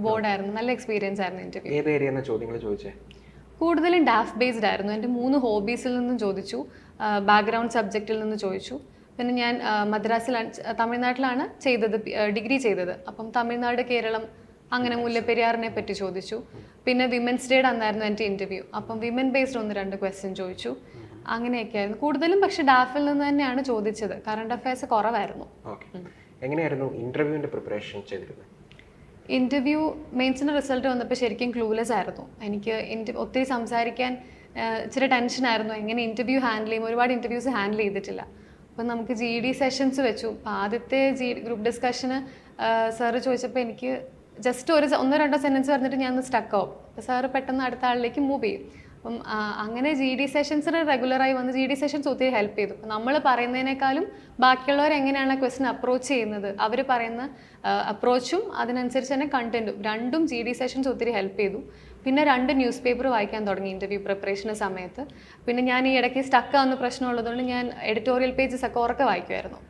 Speaker 1: ബോർഡായിരുന്നു. നല്ല എക്സ്പീരിയൻസ് ആയിരുന്നു ഇന്റർവ്യൂ.
Speaker 2: ഏത് ഏരിയയിൽ ചോദ്യങ്ങൾ ചോദിച്ചേ?
Speaker 1: കൂടുതലും ഡാഫ് ബേസ്ഡ് ആയിരുന്നു. എൻ്റെ 3 ഹോബീസിൽ നിന്നും ചോദിച്ചു, ബാക്ക്ഗ്രൗണ്ട് സബ്ജക്റ്റിൽ നിന്ന് ചോദിച്ചു. പിന്നെ ഞാൻ തമിഴ്നാട്ടിലാണ് ചെയ്തത്, ഡിഗ്രി ചെയ്തത്. അപ്പം തമിഴ്നാട്, കേരളം, അങ്ങനെ മുല്ലപ്പെരിയാറിനെ പറ്റി ചോദിച്ചു. പിന്നെ വിമൻസ് ഡേയുടെ അന്നായിരുന്നു എൻ്റെ ഇൻ്റർവ്യൂ. അപ്പം വിമൻ ബേസ്ഡ് 1-2 ക്വസ്റ്റ്യൻ ചോദിച്ചു. അങ്ങനെയൊക്കെയായിരുന്നു കൂടുതലും. പക്ഷെ ഡാഫിൽ നിന്ന് തന്നെയാണ് ചോദിച്ചത്. കറണ്ട് അഫയേഴ്സ് കുറവായിരുന്നു.
Speaker 2: എങ്ങനെയായിരുന്നു ഇന്റർവ്യൂവിൻ്റെ പ്രിപ്പറേഷൻ ചെയ്തിരുന്നത്?
Speaker 1: ഇൻ്റർവ്യൂ മെയിൻസിൻ്റെ റിസൾട്ട് വന്നപ്പോൾ ശരിക്കും ക്ലൂലെസ് ആയിരുന്നു. എനിക്ക് ഒത്തിരി സംസാരിക്കാൻ ഇച്ചിരി ടെൻഷനായിരുന്നു. എങ്ങനെ ഇൻ്റർവ്യൂ ഹാൻഡിൽ ചെയ്യും, ഒരുപാട് ഇൻ്റർവ്യൂസ് ഹാൻഡിൽ ചെയ്തിട്ടില്ല. അപ്പം നമുക്ക് GD സെഷൻസ് വെച്ചു. അപ്പം ആദ്യത്തെ ഗ്രൂപ്പ് ഡിസ്കഷന് സാറ് ചോദിച്ചപ്പോൾ എനിക്ക് ജസ്റ്റ് 1-2 സെൻറ്റൻസ് പറഞ്ഞിട്ട് ഞാൻ സ്റ്റക്ക് ആവും. അപ്പോൾ സാറ് പെട്ടെന്ന് അടുത്ത ആളിലേക്ക് മൂവ് ചെയ്യും. അപ്പം അങ്ങനെ GD സെഷൻസിന് റെഗുലറായി വന്ന് GD സെഷൻസ് ഒത്തിരി ഹെൽപ്പ് ചെയ്തു. നമ്മൾ പറയുന്നതിനേക്കാളും ബാക്കിയുള്ളവർ എങ്ങനെയാണ് ക്വസ്റ്റ്യൻ അപ്രോച്ച് ചെയ്യുന്നത്, അവർ പറയുന്ന അപ്രോച്ചും അതിനനുസരിച്ച് തന്നെ കണ്ടന്റും, രണ്ടും GD സെഷൻസ് ഒത്തിരി ഹെൽപ്പ് ചെയ്തു. പിന്നെ 2 ന്യൂസ് പേപ്പർ വായിക്കാൻ തുടങ്ങി ഇൻ്റർവ്യൂ പ്രിപ്പറേഷന് സമയത്ത്. പിന്നെ ഞാൻ ഈ ഇടയ്ക്ക് സ്റ്റക്ക് ആവുന്ന പ്രശ്നമുള്ളതുകൊണ്ട് ഞാൻ എഡിറ്റോറിയൽ പേജസ് ഒക്കെ ഉറക്കെ വായിക്കുമായിരുന്നു.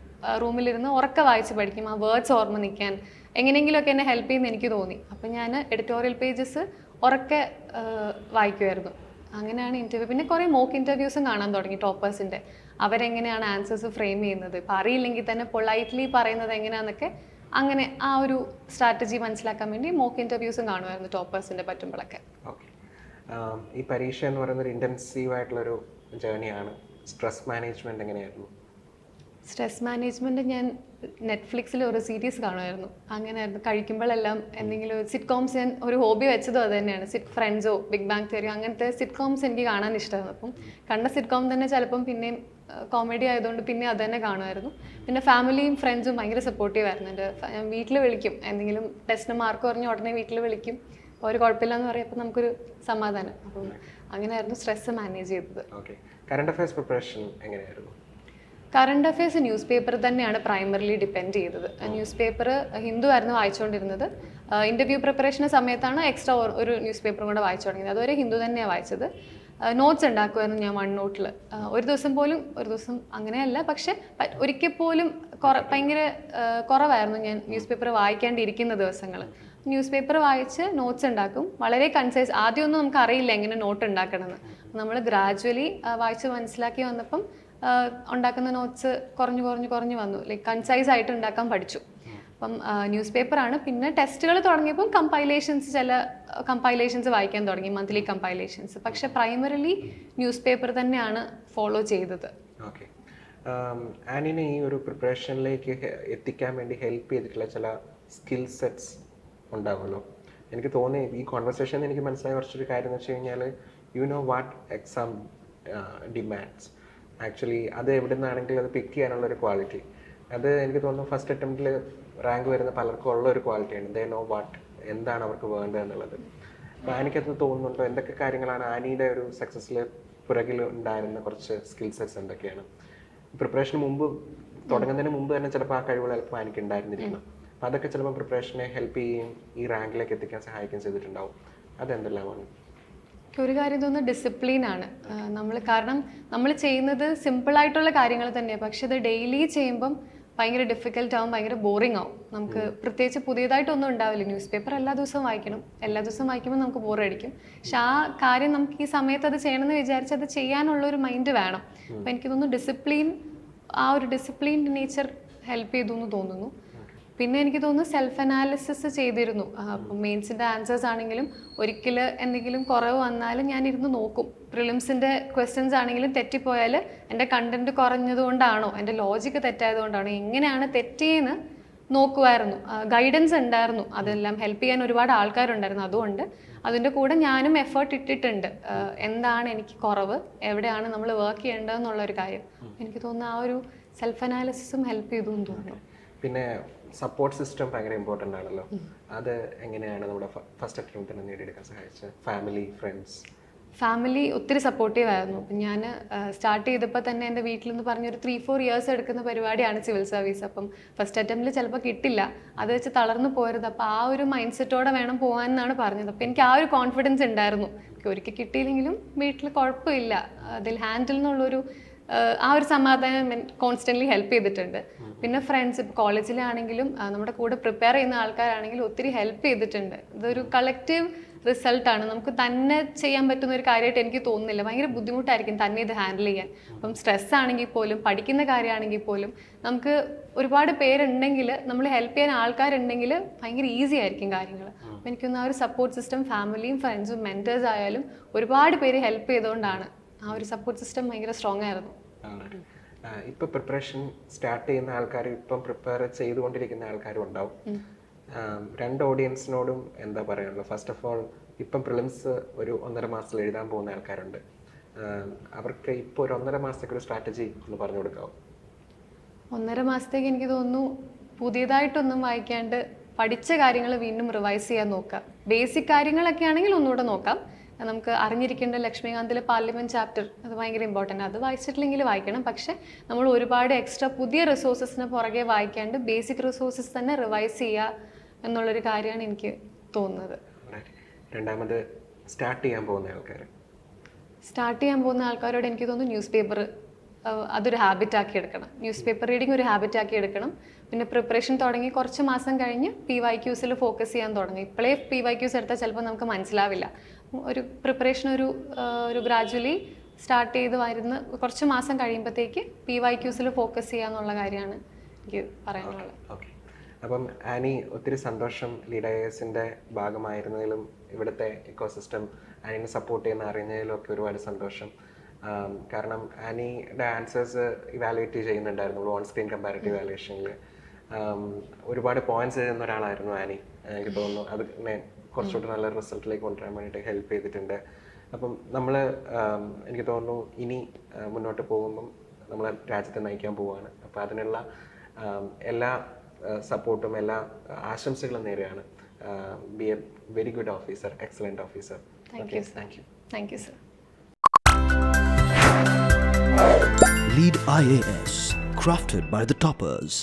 Speaker 1: റൂമിലിരുന്ന് ഉറക്കെ വായിച്ച് പഠിക്കും, ആ വേർഡ്സ് ഓർമ്മ നിൽക്കാൻ എങ്ങനെയെങ്കിലുമൊക്കെ എന്നെ ഹെൽപ്പ് ചെയ്യുമെന്ന് എനിക്ക് തോന്നി. അപ്പം ഞാൻ എഡിറ്റോറിയൽ പേജസ് ഉറക്കെ വായിക്കുമായിരുന്നു. അങ്ങനെയാണ് ഇൻ്റർവ്യൂ. പിന്നെ കുറേ മോക്ക് ഇൻ്റർവ്യൂസും കാണാൻ തുടങ്ങി ടോപ്പേഴ്സിൻ്റെ. അവരെങ്ങനെയാണ് ആൻസേഴ്സ് ഫ്രെയിം ചെയ്യുന്നത്, ഇപ്പം അറിയില്ലെങ്കിൽ തന്നെ പൊളൈറ്റ്ലി പറയുന്നത് എങ്ങനെയാണെന്നൊക്കെ, അങ്ങനെ ആ ഒരു സ്ട്രാറ്റജി മനസ്സിലാക്കാൻ വേണ്ടി മോക്ക് ഇൻ്റർവ്യൂസും കാണുമായിരുന്നു ടോപ്പേഴ്സിൻ്റെ പറ്റുമ്പോഴൊക്കെ.
Speaker 2: ഓക്കെ, ഈ പരീക്ഷ എന്ന് പറയുന്നത് ഇൻറ്റൻസീവ് ആയിട്ടുള്ളൊരു ജേർണിയാണ്. സ്ട്രെസ് മാനേജ്മെൻറ്റ് എങ്ങനെയായിരുന്നു?
Speaker 1: സ്ട്രെസ് മാനേജ്മെൻറ്റ് ഞാൻ നെറ്റ്ഫ്ലിക്സിൽ ഒരു സീരീസ് കാണുമായിരുന്നു. അങ്ങനെയായിരുന്നു കഴിക്കുമ്പോഴെല്ലാം എന്തെങ്കിലും സിറ്റ്കോംസ് ഞാൻ ഒരു ഹോബി വെച്ചതും അത് തന്നെയാണ്. ഫ്രണ്ട്സോ ബിഗ് ബാങ് തിയറി അങ്ങനത്തെ സിറ്റ്കോംസ് എനിക്ക് കാണാൻ ഇഷ്ടമാണ്. അപ്പം കണ്ട സിറ്റ്കോം തന്നെ ചിലപ്പം പിന്നെയും കോമഡി ആയതുകൊണ്ട് പിന്നെ അത് തന്നെ കാണുമായിരുന്നു. പിന്നെ ഫാമിലിയും ഫ്രണ്ട്സും ഭയങ്കര സപ്പോർട്ടീവ് ആയിരുന്നു. ഞാൻ വീട്ടിൽ വിളിക്കും, എന്തെങ്കിലും ടെസ്റ്റിന് മാർക്ക് പറഞ്ഞ് ഉടനെ വീട്ടിൽ വിളിക്കും. അപ്പോൾ ഒരു കുഴപ്പമില്ല എന്ന് പറയുമ്പോൾ നമുക്കൊരു സമാധാനം. അപ്പം അങ്ങനെയായിരുന്നു സ്ട്രെസ് മാനേജ് ചെയ്തത്.
Speaker 2: കറണ്ട് അഫയേഴ്സ് പ്രിപ്പറേഷൻ എങ്ങനെയായിരുന്നു?
Speaker 1: കറണ്ട് അഫയേഴ്സ് ന്യൂസ് പേപ്പർ തന്നെയാണ് പ്രൈമറിലി ഡിപ്പെൻഡ് ചെയ്തത്. ന്യൂസ് പേപ്പർ ഹിന്ദു ആയിരുന്നു വായിച്ചുകൊണ്ടിരുന്നത്. ഇൻ്റർവ്യൂ പ്രിപ്പറേഷന് സമയത്താണ് എക്സ്ട്രാ ഒരു ന്യൂസ് പേപ്പറും കൂടെ വായിച്ചു തുടങ്ങിയത്. അതുവരെ ഹിന്ദു തന്നെയാണ് വായിച്ചത്. നോട്ട്സ് ഉണ്ടാക്കുമായിരുന്നു ഞാൻ OneNote-ൽ. ഒരു ദിവസം അങ്ങനെയല്ല, പക്ഷെ ഒരിക്കൽ പോലും ഭയങ്കര കുറവായിരുന്നു ഞാൻ ന്യൂസ് പേപ്പർ വായിക്കാണ്ടിരിക്കുന്ന ദിവസങ്ങൾ. ന്യൂസ് പേപ്പർ വായിച്ച് നോട്ട്സ് ഉണ്ടാക്കും. വളരെ കൺസൈസ്. ആദ്യമൊന്നും നമുക്ക് അറിയില്ല എങ്ങനെ നോട്ട് ഉണ്ടാക്കണമെന്ന്. നമ്മൾ ഗ്രാജുവലി വായിച്ച് മനസ്സിലാക്കി വന്നപ്പം ഉണ്ടാക്കുന്ന നോട്ട്സ് കുറഞ്ഞു വന്നു. ലൈക്ക് കൺസൈസ് ആയിട്ട് ഉണ്ടാക്കാൻ പഠിച്ചു. അപ്പം ന്യൂസ് പേപ്പറാണ്. പിന്നെ ടെസ്റ്റുകൾ തുടങ്ങിയപ്പം ചില കമ്പൈലേഷൻസ് വായിക്കാൻ തുടങ്ങി, മന്ത്ലി കമ്പൈലേഷൻസ്. പക്ഷെ പ്രൈമറിലി ന്യൂസ് പേപ്പർ തന്നെയാണ് ഫോളോ ചെയ്തത്.
Speaker 2: ഓക്കെ. ആനിനെ ഈ ഒരു പ്രിപ്പറേഷനിലേക്ക് എത്തിക്കാൻ വേണ്ടി ഹെൽപ്പ് ചെയ്തിട്ടുള്ള ചില സ്കിൽ സെറ്റ്സ് ഉണ്ടാവുമല്ലോ. എനിക്ക് തോന്നി ഈ കോൺവെർസേഷൻ എനിക്ക് മനസ്സിലായ കുറച്ചൊരു കാര്യം എന്ന് വെച്ച് കഴിഞ്ഞാൽ you know what exam demands. Actually അത് എവിടെ നിന്നാണെങ്കിലും അത് പിക്ക് ചെയ്യാനുള്ളൊരു ക്വാളിറ്റി, അത് എനിക്ക് തോന്നുന്നു ഫസ്റ്റ് അറ്റംപ്റ്റിൽ റാങ്ക് വരുന്ന പലർക്കും ഉള്ള ഒരു ക്വാളിറ്റിയാണ്. ദേ നോ വാട്ട്, എന്താണ് അവർക്ക് വേണ്ടത് എന്നുള്ളത്. അപ്പോൾ ആനിക്കത് തോന്നുന്നുണ്ടോ? എന്തൊക്കെ കാര്യങ്ങളാണ് ആനിയുടെ ഒരു സക്സസ്സിൽ പുറകിൽ ഉണ്ടായിരുന്ന കുറച്ച് സ്കിൽ സെറ്റ്സ് എന്തൊക്കെയാണ്? പ്രിപ്പറേഷന് മുമ്പ് തുടങ്ങുന്നതിന് മുമ്പ് തന്നെ ചിലപ്പോൾ ആ കഴിവുകൾ ചിലപ്പോൾ എനിക്ക് ഉണ്ടായിരുന്നിരിക്കണം. അപ്പോൾ അതൊക്കെ ചിലപ്പോൾ പ്രിപ്പറേഷനെ ഹെൽപ്പ് ചെയ്യുകയും ഈ റാങ്കിലേക്ക് എത്തിക്കാൻ സഹായിക്കുകയും ചെയ്തിട്ടുണ്ടാവും. അതെന്തെല്ലാമാണ്?
Speaker 1: ഒരു കാര്യം തോന്നുന്നു ഡിസിപ്ലിനാണ്. കാരണം നമ്മൾ ചെയ്യുന്നത് സിമ്പിളായിട്ടുള്ള കാര്യങ്ങൾ തന്നെയാണ്, പക്ഷെ അത് ഡെയിലി ചെയ്യുമ്പം ഭയങ്കര ഡിഫിക്കൽട്ട് ആവും, ഭയങ്കര ബോറിംഗ് ആവും. നമുക്ക് പ്രത്യേകിച്ച് പുതിയതായിട്ടൊന്നും ഉണ്ടാവില്ല. ന്യൂസ് പേപ്പർ എല്ലാ ദിവസവും വായിക്കണം. എല്ലാ ദിവസവും വായിക്കുമ്പോൾ നമുക്ക് ബോറടിക്കും. പക്ഷെ ആ കാര്യം നമുക്ക് ഈ സമയത്ത് അത് ചെയ്യണമെന്ന് വിചാരിച്ച് അത് ചെയ്യാനുള്ളൊരു മൈൻഡ് വേണം. അപ്പോൾ എനിക്ക് തോന്നുന്നു ആ ഒരു ഡിസിപ്ലിൻഡ് നേച്ചർ ഹെൽപ്പ് ചെയ്തു എന്ന് തോന്നുന്നു. പിന്നെ എനിക്ക് തോന്നുന്നു സെൽഫ് അനാലിസിസ് ചെയ്തിരുന്നു. അപ്പം മെയിൻസിൻ്റെ ആൻസേഴ്സ് ആണെങ്കിലും ഒരിക്കൽ എന്തെങ്കിലും കുറവ് വന്നാലും ഞാനിരുന്ന് നോക്കും. പ്രിലിംസിൻ്റെ ക്വസ്റ്റ്യൻസ് ആണെങ്കിലും തെറ്റിപ്പോയാൽ എൻ്റെ കണ്ടൻറ്റ് കുറഞ്ഞതുകൊണ്ടാണോ, എൻ്റെ ലോജിക്ക് തെറ്റായതുകൊണ്ടാണോ, എങ്ങനെയാണ് തെറ്റിയെന്ന് നോക്കുമായിരുന്നു. ഗൈഡൻസ് ഉണ്ടായിരുന്നു, അതെല്ലാം ഹെൽപ്പ് ചെയ്യാൻ ഒരുപാട് ആൾക്കാരുണ്ടായിരുന്നു. അതുകൊണ്ട് അതിൻ്റെ കൂടെ ഞാനും എഫേർട്ട് ഇട്ടിട്ടുണ്ട്. എന്താണ് എനിക്ക് കുറവ്, എവിടെയാണ് നമ്മൾ വർക്ക് ചെയ്യേണ്ടതെന്നുള്ളൊരു കാര്യം. എനിക്ക് തോന്നുന്നു ആ ഒരു സെൽഫ് അനാലിസിസും ഹെൽപ്പ് ചെയ്തു എന്ന് തോന്നുന്നു.
Speaker 2: പിന്നെ സപ്പോർട്ട് സിസ്റ്റം ഭയങ്കര ഇമ്പോർട്ടൻ്റ് ആണല്ലോ. അത് എങ്ങനെയാണ് നമ്മുടെ ഫസ്റ്റ് അറ്റംപ്റ്റിന് നേടിയെടുക്കാൻ സഹായിച്ചത്?
Speaker 1: ഫാമിലി ഒത്തിരി സപ്പോർട്ടീവ് ആയിരുന്നു. അപ്പം ഞാൻ സ്റ്റാർട്ട് ചെയ്തപ്പോൾ തന്നെ എൻ്റെ വീട്ടിൽ നിന്ന് പറഞ്ഞൊരു 3-4 ഇയേഴ്സ് എടുക്കുന്ന പരിപാടിയാണ് സിവിൽ സർവീസ്. അപ്പം ഫസ്റ്റ് അറ്റംപ്റ്റിൽ ചിലപ്പോൾ കിട്ടില്ല, അത് വെച്ച് തളർന്നു പോരുത്. അപ്പോൾ ആ ഒരു മൈൻഡ് സെറ്റോടെ വേണം പോകാൻ എന്നാണ് പറഞ്ഞത്. അപ്പോൾ എനിക്ക് ആ ഒരു കോൺഫിഡൻസ് ഉണ്ടായിരുന്നു. ഒരിക്കൽ കിട്ടിയില്ലെങ്കിലും വീട്ടിൽ കുഴപ്പമില്ല, അതിൽ ഹാൻഡിൽ എന്നുള്ളൊരു ആ ഒരു സമാധാനം കോൺസ്റ്റൻ്റ്ലി ഹെൽപ്പ് ചെയ്തിട്ടുണ്ട്. പിന്നെ ഫ്രണ്ട്സ്, ഇപ്പോൾ കോളേജിലാണെങ്കിലും നമ്മുടെ കൂടെ പ്രിപ്പയർ ചെയ്യുന്ന ആൾക്കാരാണെങ്കിലും ഒത്തിരി ഹെൽപ്പ് ചെയ്തിട്ടുണ്ട്. ഇതൊരു കളക്റ്റീവ് റിസൾട്ടാണ്. നമുക്ക് തന്നെ ചെയ്യാൻ പറ്റുന്ന ഒരു കാര്യമായിട്ട് എനിക്ക് തോന്നുന്നില്ല. ഭയങ്കര ബുദ്ധിമുട്ടായിരിക്കും തന്നെ ഇത് ഹാൻഡിൽ ചെയ്യാൻ. അപ്പം സ്ട്രെസ് ആണെങ്കിൽ പോലും, പഠിക്കുന്ന കാര്യമാണെങ്കിൽ പോലും, നമുക്ക് ഒരുപാട് പേരുണ്ടെങ്കിൽ, നമ്മൾ ഹെൽപ്പ് ചെയ്യാൻ ആൾക്കാരുണ്ടെങ്കിൽ ഭയങ്കര ഈസി ആയിരിക്കും കാര്യങ്ങൾ. അപ്പം എനിക്കൊന്ന് ആ ഒരു സപ്പോർട്ട് സിസ്റ്റം ഫാമിലിയും ഫ്രണ്ട്സും മെൻറ്റേഴ്സ് ആയാലും ഒരുപാട് പേര് ഹെൽപ്പ് ചെയ്തുകൊണ്ടാണ് ആ ഒരു സപ്പോർട്ട് സിസ്റ്റം ഭയങ്കര സ്ട്രോങ് ആയിരുന്നു.
Speaker 2: ഇപ്പം പ്രിപ്പറേഷൻ സ്റ്റാർട്ട് ചെയ്യുന്ന ആൾക്കാർ, ഇപ്പം പ്രിപ്പയർ ചെയ്തുകൊണ്ടിരിക്കുന്ന ആൾക്കാരും ഉണ്ടാവും. രണ്ട് ഓഡിയൻസിനോടും എന്താ പറയാനുള്ളത്? ഫസ്റ്റ് ഓഫ് ഓൾ, ഇപ്പം പ്രിലിംസ് ഒരു 1.5 മാസത്തിൽ എഴുതാൻ പോകുന്ന ആൾക്കാരുണ്ട്. അവർക്ക് ഇപ്പോൾ ഒരു 1.5 മാസത്തേക്ക് ഒരു സ്ട്രാറ്റജി ഒന്ന് പറഞ്ഞു കൊടുക്കാമോ?
Speaker 1: 1.5 മാസത്തേക്ക് എനിക്ക് തോന്നുന്നു പുതിയതായിട്ടൊന്നും വായിക്കാണ്ട് പഠിച്ച കാര്യങ്ങൾ വീണ്ടും റിവൈസ് ചെയ്യാൻ നോക്കാം. ബേസിക് കാര്യങ്ങളൊക്കെ ആണെങ്കിൽ ഒന്നുകൂടെ നോക്കാം. നമുക്ക് അറിഞ്ഞിരിക്കേണ്ട ലക്ഷ്മികാന്തിലെ പാർലമെൻറ്റ് ചാപ്റ്റർ, അത് ഭയങ്കര ഇമ്പോർട്ടൻ്റ്. അത് വായിച്ചിട്ടില്ലെങ്കിൽ വായിക്കണം. പക്ഷെ നമ്മൾ ഒരുപാട് എക്സ്ട്രാ പുതിയ റിസോഴ്സസിന് പുറകെ വായിക്കാണ്ട് ബേസിക് റിസോഴ്സസ് തന്നെ റിവൈസ് ചെയ്യുക എന്നുള്ളൊരു കാര്യമാണ് എനിക്ക് തോന്നുന്നത്.
Speaker 2: രണ്ടാമത്, സ്റ്റാർട്ട് ചെയ്യാൻ
Speaker 1: പോകുന്ന ആൾക്കാരോട് എനിക്ക് തോന്നുന്നു ന്യൂസ് പേപ്പർ അതൊരു ഹാബിറ്റാക്കി എടുക്കണം. ന്യൂസ് പേപ്പർ റീഡിങ് ഒരു ഹാബിറ്റാക്കി എടുക്കണം. പിന്നെ പ്രിപ്പറേഷൻ തുടങ്ങി കുറച്ച് മാസം കഴിഞ്ഞ് PYQs ഫോക്കസ് ചെയ്യാൻ തുടങ്ങി. ഇപ്പോഴേ PYQs എടുത്താൽ ചിലപ്പോൾ നമുക്ക് മനസ്സിലാവില്ല. ഒരു പ്രിപ്പറേഷൻ ഒരു ഗ്രാജുവലി സ്റ്റാർട്ട് ചെയ്ത് വരുന്ന കുറച്ച് മാസം കഴിയുമ്പോഴത്തേക്ക് PYQs ഫോക്കസ് ചെയ്യാന്നുള്ള കാര്യമാണ് എനിക്ക് പറയാനുള്ളത്.
Speaker 2: ഓക്കെ. അപ്പം ആനി, ഒത്തിരി സന്തോഷം ലീഡ് IASന്റെ ഭാഗമായിരുന്നതിലും ഇവിടുത്തെ ഇക്കോസിസ്റ്റം ആനിനെ സപ്പോർട്ട് ചെയ്യുന്ന അറിയുന്നതിലും ഒക്കെ ഒരുപാട് സന്തോഷം. കാരണം ആനിയുടെ ആൻസേഴ്സ് ഇവാലുവേറ്റ് ചെയ്യുന്നുണ്ടായിരുന്നു ഓൺ സ്ക്രീൻ കമ്പാരിറ്റീവ് വാലുവേഷനിൽ. ഒരുപാട് പോയിന്റ്സ് എഴുതുന്ന ഒരാളായിരുന്നു ആനി. എനിക്ക് തോന്നുന്നു അത് കുറച്ചുകൂടി നല്ല റിസൾട്ടിലേക്ക് കൊണ്ടുവരാൻ വേണ്ടിയിട്ട് ഹെൽപ്പ് ചെയ്തിട്ടുണ്ട്. അപ്പം നമ്മൾ എനിക്ക് തോന്നുന്നു ഇനി മുന്നോട്ട് പോകുമ്പം നമ്മൾ രാജ്യത്തെ നയിക്കാൻ പോവുകയാണ്. അപ്പോൾ അതിനുള്ള എല്ലാ സപ്പോർട്ടും എല്ലാ ആശംസകളും നേരെയാണ്. B A very good officer, excellent officer.
Speaker 1: Thank you. Thank you, sir.
Speaker 3: Lead IAS, crafted by the toppers.